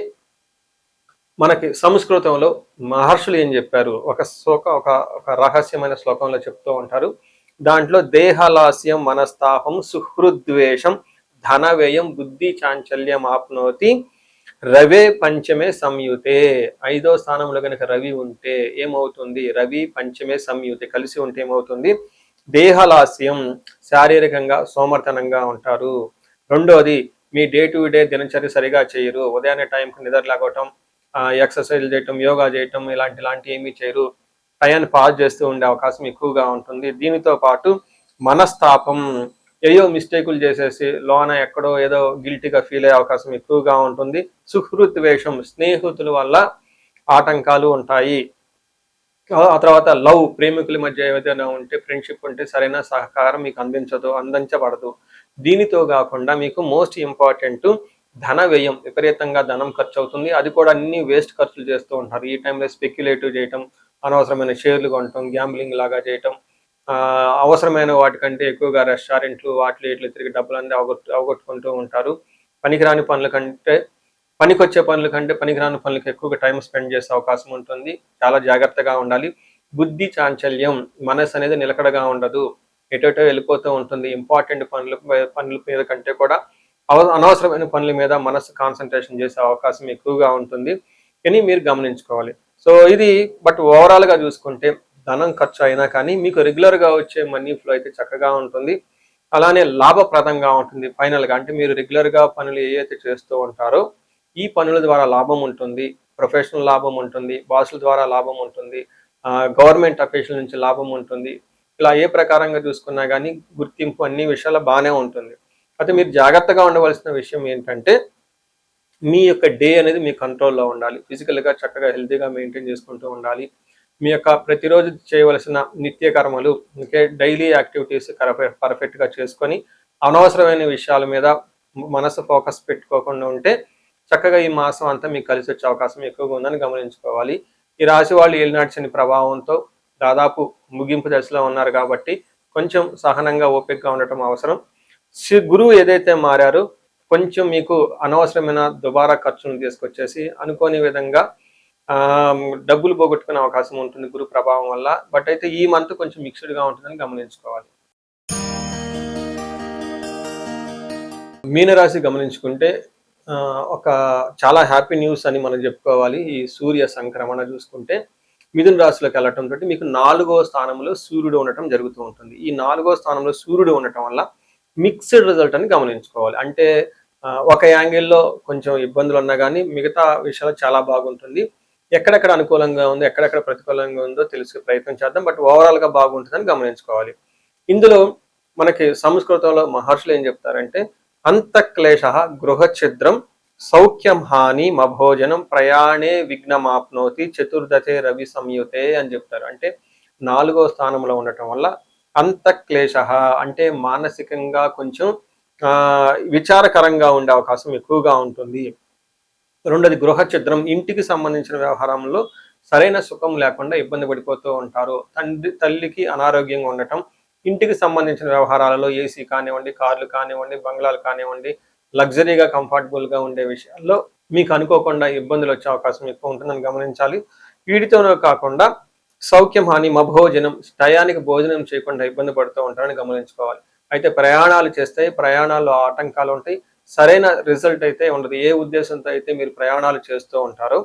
మనకి సంస్కృతంలో మహర్షులు ఏం చెప్పారు, ఒక రహస్యమైన శ్లోకంలో చెప్తూ ఉంటారు. దాంట్లో దేహలాస్యం, మనస్తాపం, సుహృద్వేషం, ధన వ్యయం, బుద్ధి చాంచల్యం ఆప్నోతి రవే పంచమే సంయుతే. 5వ స్థానంలో కనుక రవి ఉంటే ఏమవుతుంది, రవి పంచమే సంయుతే కలిసి ఉంటే ఏమవుతుంది, దేహలాస్యం, శారీరకంగా సోమర్తనంగా ఉంటారు. రెండోది, మీ డే టు డే దినచర్య సరిగా చేయరు, ఉదయాన్నే టైంకి నిద్ర లేకపోవటం, ఎక్సర్సైజ్ చేయటం, యోగా చేయటం ఇలాంటి ఏమీ చేయరు, టైంని పాస్ చేస్తూ ఉండే అవకాశం ఎక్కువగా ఉంటుంది. దీనితో పాటు మనస్తాపం, ఏయో మిస్టేకులు చేసేసి లోన ఎక్కడో ఏదో గిల్టీగా ఫీల్ అయ్యే అవకాశం ఎక్కువగా ఉంటుంది. సుహృద్వేషం, స్నేహితుల వల్ల ఆటంకాలు ఉంటాయి. ఆ తర్వాత లవ్, ప్రేమికుల మధ్య ఏదైనా ఉంటే, ఫ్రెండ్షిప్ ఉంటే సరైన సహకారం మీకు అందించబడదు. దీనితో కాకుండా మీకు మోస్ట్ ఇంపార్టెంట్ ధన వ్యయం, విపరీతంగా ధనం ఖర్చు అవుతుంది. అది కూడా అన్ని వేస్ట్ ఖర్చులు చేస్తూ ఉంటారు. ఈ టైంలో స్పెక్యులేటివ్ చేయటం, అనవసరమైన షేర్లు కొనటం, గ్యాంబ్లింగ్ లాగా చేయటం, అవసరమైన వాటికంటే ఎక్కువగా రెస్టారెంట్లు వాటిలో ఇట్లా తిరిగి డబ్బులన్నీ అవగొట్టుకుంటూ ఉంటారు. పనికిరాని పనుల కంటే పనికొచ్చే పనుల కంటే పనికిరాని పనులకు ఎక్కువగా టైం స్పెండ్ చేసే అవకాశం ఉంటుంది. చాలా జాగ్రత్తగా ఉండాలి. బుద్ధి చాంచల్యం, మనసు అనేది నిలకడగా ఉండదు, ఎటోటో వెళ్ళిపోతూ ఉంటుంది. ఇంపార్టెంట్ పనుల మీద కంటే కూడా అనవసరమైన పనుల మీద మనసు కాన్సన్ట్రేషన్ చేసే అవకాశం ఎక్కువగా ఉంటుంది అని మీరు గమనించుకోవాలి. సో ఇది బట్ ఓవరాల్గా చూసుకుంటే ధనం ఖర్చు అయినా కానీ మీకు రెగ్యులర్గా వచ్చే మనీ ఫ్లో అయితే చక్కగా ఉంటుంది. అలానే లాభప్రదంగా ఉంటుంది. ఫైనల్గా అంటే మీరు రెగ్యులర్గా పనులు ఏవైతే చేస్తూ ఉంటారో ఈ పనుల ద్వారా లాభం ఉంటుంది, ప్రొఫెషనల్ లాభం ఉంటుంది, బాసుల ద్వారా లాభం ఉంటుంది, గవర్నమెంట్ అఫీషియల్ నుంచి లాభం ఉంటుంది. ఇలా ఏ ప్రకారంగా చూసుకున్నా కానీ గుర్తింపు అన్ని విషయాల్లో బాగానే ఉంటుంది. అయితే మీరు జాగ్రత్తగా ఉండవలసిన విషయం ఏంటంటే మీ యొక్క డే అనేది మీ కంట్రోల్లో ఉండాలి. ఫిజికల్గా చక్కగా హెల్తీగా మెయింటైన్ చేసుకుంటూ ఉండాలి. మీ యొక్క ప్రతిరోజు చేయవలసిన నిత్య కర్మలు, డైలీ యాక్టివిటీస్ పర్ఫెక్ట్గా చేసుకొని అనవసరమైన విషయాల మీద మనసు ఫోకస్ పెట్టుకోకుండా ఉంటే చక్కగా ఈ మాసం అంతా మీకు కలిసి వచ్చే అవకాశం ఎక్కువగా ఉందని గమనించుకోవాలి. ఈ రాశి వాళ్ళు ఏలినాటి శని ప్రభావంతో దాదాపు ముగింపు దశలో ఉన్నారు కాబట్టి కొంచెం సహనంగా ఓపికగా ఉండటం అవసరం. గురువు ఏదైతే మారారో కొంచెం మీకు అనవసరమైన దుబారా ఖర్చును తీసుకొచ్చేసి అనుకోని విధంగా డబ్బులు పోగొట్టుకునే అవకాశం ఉంటుంది గురు ప్రభావం వల్ల. బట్ అయితే ఈ మంత్ కొంచెం మిక్స్డ్‌గా ఉంటుందని గమనించుకోవాలి. మీనరాశి గమనించుకుంటే ఒక చాలా హ్యాపీ న్యూస్ అని మనం చెప్పుకోవాలి. ఈ సూర్య సంక్రమణ చూసుకుంటే మిథున రాశిలోకి వెళ్ళటంతోటి మీకు 4వ స్థానంలో సూర్యుడు ఉండటం జరుగుతూ ఉంటుంది. ఈ 4వ స్థానంలో సూర్యుడు ఉండటం వల్ల మిక్స్డ్ రిజల్ట్ అని గమనించుకోవాలి. అంటే ఒక యాంగిల్‌లో కొంచెం ఇబ్బందులున్నా గానీ మిగతా విషయాలు చాలా బాగుంటుంది. ఎక్కడెక్కడ అనుకూలంగా ఉందో, ఎక్కడెక్కడ ప్రతికూలంగా ఉందో తెలుసుకునే ప్రయత్నం చేద్దాం. బట్ ఓవరాల్‌గా బాగుంటుందని గమనించుకోవాలి. ఇందులో మనకి సంస్కృతంలో మహర్షులు ఏం చెప్తారంటే అంతఃక్లేశః గృహఛిద్రం సౌఖ్యం హాని మభోజనం ప్రయాణే విఘ్నమాప్నోతి చతుర్దశే రవి సంయుతే అని చెప్తారు. అంటే 4వ స్థానంలో ఉండటం వల్ల అంతఃక్లేశః అంటే మానసికంగా కొంచెం విచారకరంగా ఉండే అవకాశం ఎక్కువగా ఉంటుంది. రెండోది గృహఛిద్రం ఇంటికి సంబంధించిన వ్యవహారంలో సరైన సుఖం లేకుండా ఇబ్బంది పడిపోతూ ఉంటారు. తల్లికి అనారోగ్యంగా ఉండటం, ఇంటికి సంబంధించిన వ్యవహారాలలో ఏసీ కానివ్వండి, కార్లు కానివ్వండి, బంగ్లాలు కానివ్వండి, లగ్జరీగా కంఫర్టబుల్గా ఉండే విషయాల్లో మీకు అనుకోకుండా ఇబ్బందులు వచ్చే అవకాశం ఎక్కువ ఉంటుందని గమనించాలి. వీటితోనే కాకుండా సౌఖ్యం హాని మభోజనం టయానికి భోజనం చేయకుండా ఇబ్బంది పడుతూ ఉంటారని గమనించుకోవాలి. అయితే ప్రయాణాలు చేస్తే ప్రయాణాల్లో ఆటంకాలు ఉంటాయి. సరైన రిజల్ట్ అయితే ఉండదు. ఏ ఉద్దేశంతో అయితే మీరు ప్రయాణాలు చేస్తూ ఉంటారో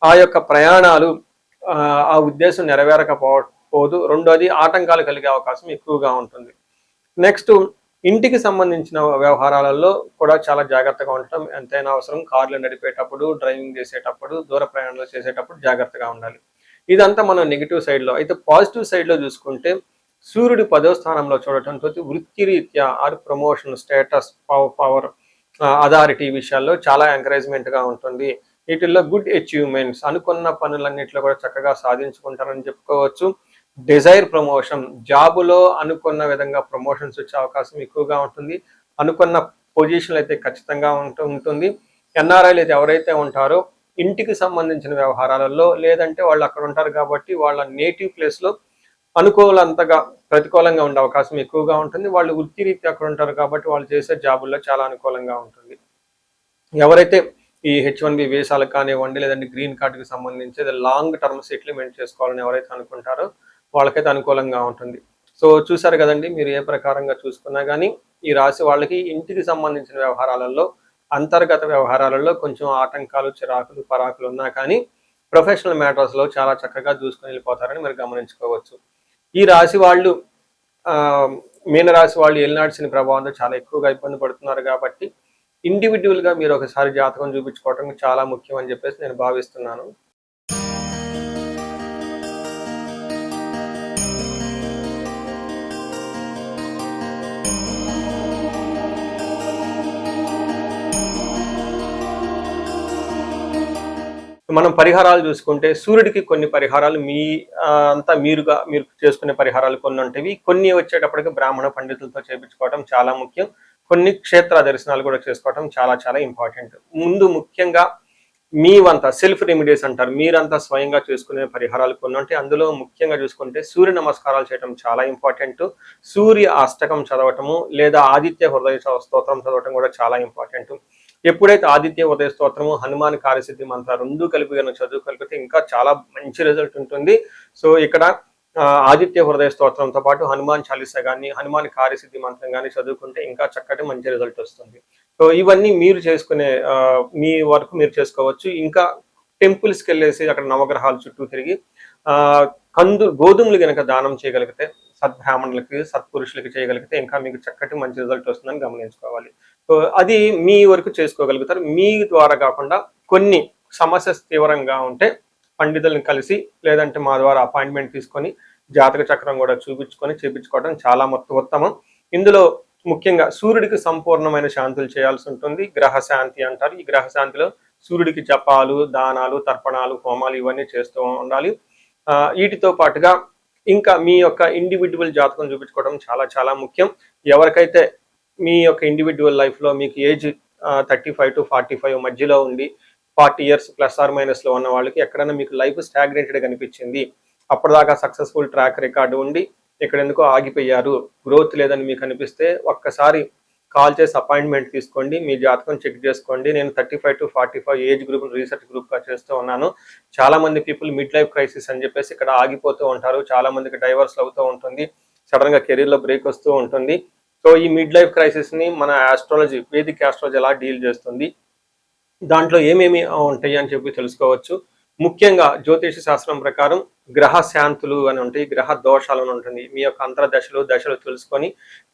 ఆ యొక్క ప్రయాణాలు ఆ ఉద్దేశం నెరవేరకపోదు. రెండోది ఆటంకాలు కలిగే అవకాశం ఎక్కువగా ఉంటుంది. నెక్స్ట్ ఇంటికి సంబంధించిన వ్యవహారాలలో కూడా చాలా జాగ్రత్తగా ఉండటం ఎంతైనా అవసరం. కార్లు నడిపేటప్పుడు, డ్రైవింగ్ చేసేటప్పుడు, దూర ప్రయాణాలు చేసేటప్పుడు జాగ్రత్తగా ఉండాలి. ఇదంతా మనం నెగిటివ్ సైడ్లో. అయితే పాజిటివ్ సైడ్లో చూసుకుంటే సూర్యుడు 10వ స్థానంలో చూడటంతో వృత్తిరీత్యా or promotion, status, power, authority విషయాల్లో చాలా ఎంకరేజ్మెంట్గా ఉంటుంది. వీటిల్లో గుడ్ అచీవ్మెంట్స్ అనుకున్న పనులన్నింటిలో కూడా చక్కగా సాధించుకుంటారని చెప్పుకోవచ్చు. డిజైర్ ప్రమోషన్ జాబులో అనుకున్న విధంగా ప్రమోషన్స్ వచ్చే అవకాశం ఎక్కువగా ఉంటుంది. అనుకున్న పొజిషన్లు అయితే ఖచ్చితంగా ఉంటుంది. ఎన్ఆర్ఐలు అయితే ఎవరైతే ఉంటారో ఇంటికి సంబంధించిన వ్యవహారాలలో లేదంటే వాళ్ళు అక్కడ ఉంటారు కాబట్టి వాళ్ళ నేటివ్ ప్లేస్లో అనుకూలంతగా ప్రతికూలంగా ఉండే అవకాశం ఎక్కువగా ఉంటుంది. వాళ్ళు వృత్తిరీత్యా అక్కడ ఉంటారు కాబట్టి వాళ్ళు చేసే జాబుల్లో చాలా అనుకూలంగా ఉంటుంది. ఎవరైతే ఈ H1B వీసాలకు కానివ్వండి లేదంటే గ్రీన్ కార్డుకి సంబంధించి లాంగ్ టర్మ్ సెటిల్మెంట్ చేసుకోవాలని ఎవరైతే అనుకుంటారో వాళ్ళకైతే అనుకూలంగా ఉంటుంది. సో చూసారు కదండి, మీరు ఏ ప్రకారంగా చూసుకున్నా కానీ ఈ రాశి వాళ్ళకి ఇంటికి సంబంధించిన వ్యవహారాలలో, అంతర్గత వ్యవహారాలలో కొంచెం ఆటంకాలు, చిరాకులు, పరాకులు ఉన్నా కానీ ప్రొఫెషనల్ మ్యాటర్స్లో చాలా చక్కగా చూసుకుని వెళ్ళిపోతారని మీరు గమనించుకోవచ్చు. ఈ రాశి వాళ్ళు మీనరాశి వాళ్ళు ఏలినాటి శని ప్రభావంతో చాలా ఎక్కువగా ఇబ్బంది పడుతున్నారు కాబట్టి ఇండివిజువల్గా మీరు ఒకసారి జాతకం చూపించుకోవటం చాలా ముఖ్యం అని చెప్పేసి నేను భావిస్తున్నాను. మనం పరిహారాలు చూసుకుంటే సూర్యుడికి కొన్ని పరిహారాలు మీరు చేసుకునే పరిహారాలు కొన్ని ఉంటాయి. కొన్ని వచ్చేటప్పటికి బ్రాహ్మణ పండితులతో చేయించుకోవడం చాలా ముఖ్యం. కొన్ని క్షేత్ర దర్శనాలు కూడా చేసుకోవడం చాలా చాలా ఇంపార్టెంట్. ముందు ముఖ్యంగా మీవంతా సెల్ఫ్ రెమెడీస్ అంటారు, మీరంతా స్వయంగా చేసుకునే పరిహారాలు కొన్ని ఉంటాయి. అందులో ముఖ్యంగా చూసుకుంటే సూర్య నమస్కారాలు చేయడం చాలా ఇంపార్టెంట్. సూర్య అష్టకం చదవటము లేదా ఆదిత్య హృదయ స్తోత్రం చదవటం కూడా చాలా ఇంపార్టెంట్. ఎప్పుడైతే ఆదిత్య ఉదయ స్తోత్రము, హనుమాన్ కార్యసిద్ధి మంత్ర రెండు కలిపి కనుక చదువుకలిపితే ఇంకా చాలా మంచి రిజల్ట్ ఉంటుంది. సో ఇక్కడ ఆదిత్య హృదయ స్తోత్రంతో పాటు హనుమాన్ చాలీసా కానీ, హనుమాన్ కార్యసిద్ధి మంత్రం కానీ చదువుకుంటే ఇంకా చక్కటి మంచి రిజల్ట్ వస్తుంది. సో ఇవన్నీ మీరు చేసుకునే మీ వరకు మీరు చేసుకోవచ్చు. ఇంకా టెంపుల్స్కి వెళ్ళేసి అక్కడ నవగ్రహాల చుట్టూ తిరిగి గోధుమలు కనుక దానం చేయగలిగితే, సద్బ్రాహ్మణులకి, సత్పురుషులకి చేయగలిగితే ఇంకా మీకు చక్కటి మంచి రిజల్ట్ వస్తుందని గమనించుకోవాలి. సో అది మీ వరకు చేసుకోగలుగుతారు. మీ ద్వారా కాకుండా కొన్ని సమస్య తీవ్రంగా ఉంటే పండితులను కలిసి లేదంటే మా ద్వారా అపాయింట్మెంట్ తీసుకొని జాతక చక్రం కూడా చూపించుకొని చేపించుకోవడం చాలా ఉత్తమం. ఇందులో ముఖ్యంగా సూర్యుడికి సంపూర్ణమైన శాంతులు చేయాల్సి ఉంటుంది. గ్రహ శాంతి అంటారు. ఈ గ్రహ శాంతిలో సూర్యుడికి జపాలు, దానాలు, తర్పణాలు, హోమాలు ఇవన్నీ చేస్తూ ఉండాలి. వీటితో పాటుగా ఇంకా మీ యొక్క ఇండివిజువల్ జాతకం చూపించుకోవడం చాలా చాలా ముఖ్యం. ఎవరికైతే మీ యొక్క ఇండివిజువల్ లైఫ్లో మీకు ఏజ్ 35 to 45 మధ్యలో ఉండి 40 years +or- ఉన్న వాళ్ళకి ఎక్కడైనా మీకు లైఫ్ స్టాగ్నేటెడ్ కనిపించింది, అప్పటిదాకా సక్సెస్ఫుల్ ట్రాక్ రికార్డు ఉండి ఇక్కడ ఎందుకో ఆగిపోయారు, గ్రోత్ లేదని మీకు అనిపిస్తే ఒక్కసారి కాల్ చేసి అపాయింట్మెంట్ తీసుకోండి. మీ జాతకం చెక్ చేసుకోండి. నేను 35-45 ఏజ్ గ్రూప్ రీసెర్చ్ గ్రూప్‌గా చేస్తూ ఉన్నాను. చాలా మంది పీపుల్ మిడ్ లైఫ్ క్రైసిస్ అని చెప్పేసి ఇక్కడ ఆగిపోతూ ఉంటారు. చాలా మందికి డైవర్స్‌లు అవుతూ ఉంటుంది. సడెన్‌గా కెరీర్‌లో బ్రేక్ వస్తూ ఉంటుంది. సో ఈ మిడ్ లైఫ్ క్రైసిస్‌ని మన ఆస్ట్రాలజీ, వేదిక్ ఆస్ట్రాలజీ ఎలా డీల్ చేస్తుంది? దాంట్లో ఏమేమి ఉంటాయి అని చెప్పి తెలుసుకోవచ్చు. ముఖ్యంగా జ్యోతిష శాస్త్రం ప్రకారం గ్రహ శాంతులు అని ఉంటాయి, గ్రహ దోషాలు అని ఉంటుంది. మీ యొక్క అంతర్దశలు, దశలు తెలుసుకొని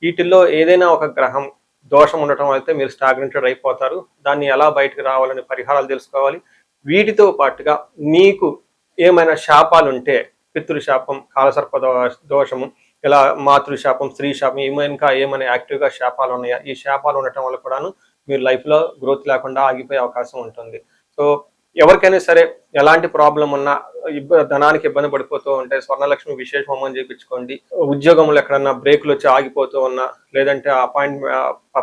వీటిల్లో ఏదైనా ఒక గ్రహం దోషం ఉండటం అయితే మీరు స్టాగ్నెంటెడ్ అయిపోతారు. దాన్ని ఎలా బయటకు రావాలని పరిహారాలు తెలుసుకోవాలి. వీటితో పాటుగా మీకు ఏమైనా శాపాలుంటే పితృశాపం, కాలసర్ప దోషము, ఇలా మాతృశాపం, స్త్రీ శాపం, ఇంకా ఏమైనా యాక్టివ్‌గా శాపాలు ఉన్నాయా? ఈ శాపాలు ఉండటం వల్ల కూడాను మీరు లైఫ్‌లో గ్రోత్ లేకుండా ఆగిపోయే అవకాశం ఉంటుంది. సో ఎవరికైనా సరే ఎలాంటి ప్రాబ్లమ్ ఉన్నా, ధనానికి ఇబ్బంది పడిపోతూ ఉంటే స్వర్ణలక్ష్మి విశేష హోమం చేపించుకోండి. ఉద్యోగంలో ఎక్కడన్నా బ్రేకులు వచ్చి ఆగిపోతూ ఉన్నా, లేదంటే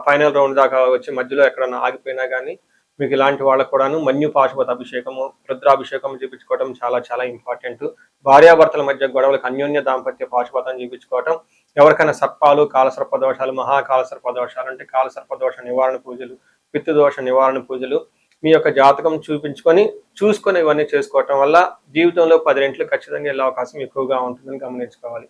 ఫైనల్ రౌండ్ దాకా వచ్చి మధ్యలో ఎక్కడన్నా ఆగిపోయినా కానీ మీకు ఇలాంటి వాళ్ళకు కూడాను మన్యు పాశుపత అభిషేకము, రుద్రాభిషేకం చేపించుకోవడం చాలా చాలా ఇంపార్టెంట్. భార్యాభర్తల మధ్య గొడవలకు అన్యోన్య దాంపత్య పాశుపతం చేపించుకోవటం, ఎవరికైనా సర్పాలు, కాలసర్ప దోషాలు, మహాకాలసర్ప దోషాలు అంటే కాలసర్ప దోష నివారణ పూజలు, పితృదోష నివారణ పూజలు మీ యొక్క జాతకం చూసుకొని ఇవన్నీ చేసుకోవటం వల్ల జీవితంలో 10 రెట్లు ఖచ్చితంగా వెళ్ళే అవకాశం ఎక్కువగా ఉంటుందని గమనించుకోవాలి.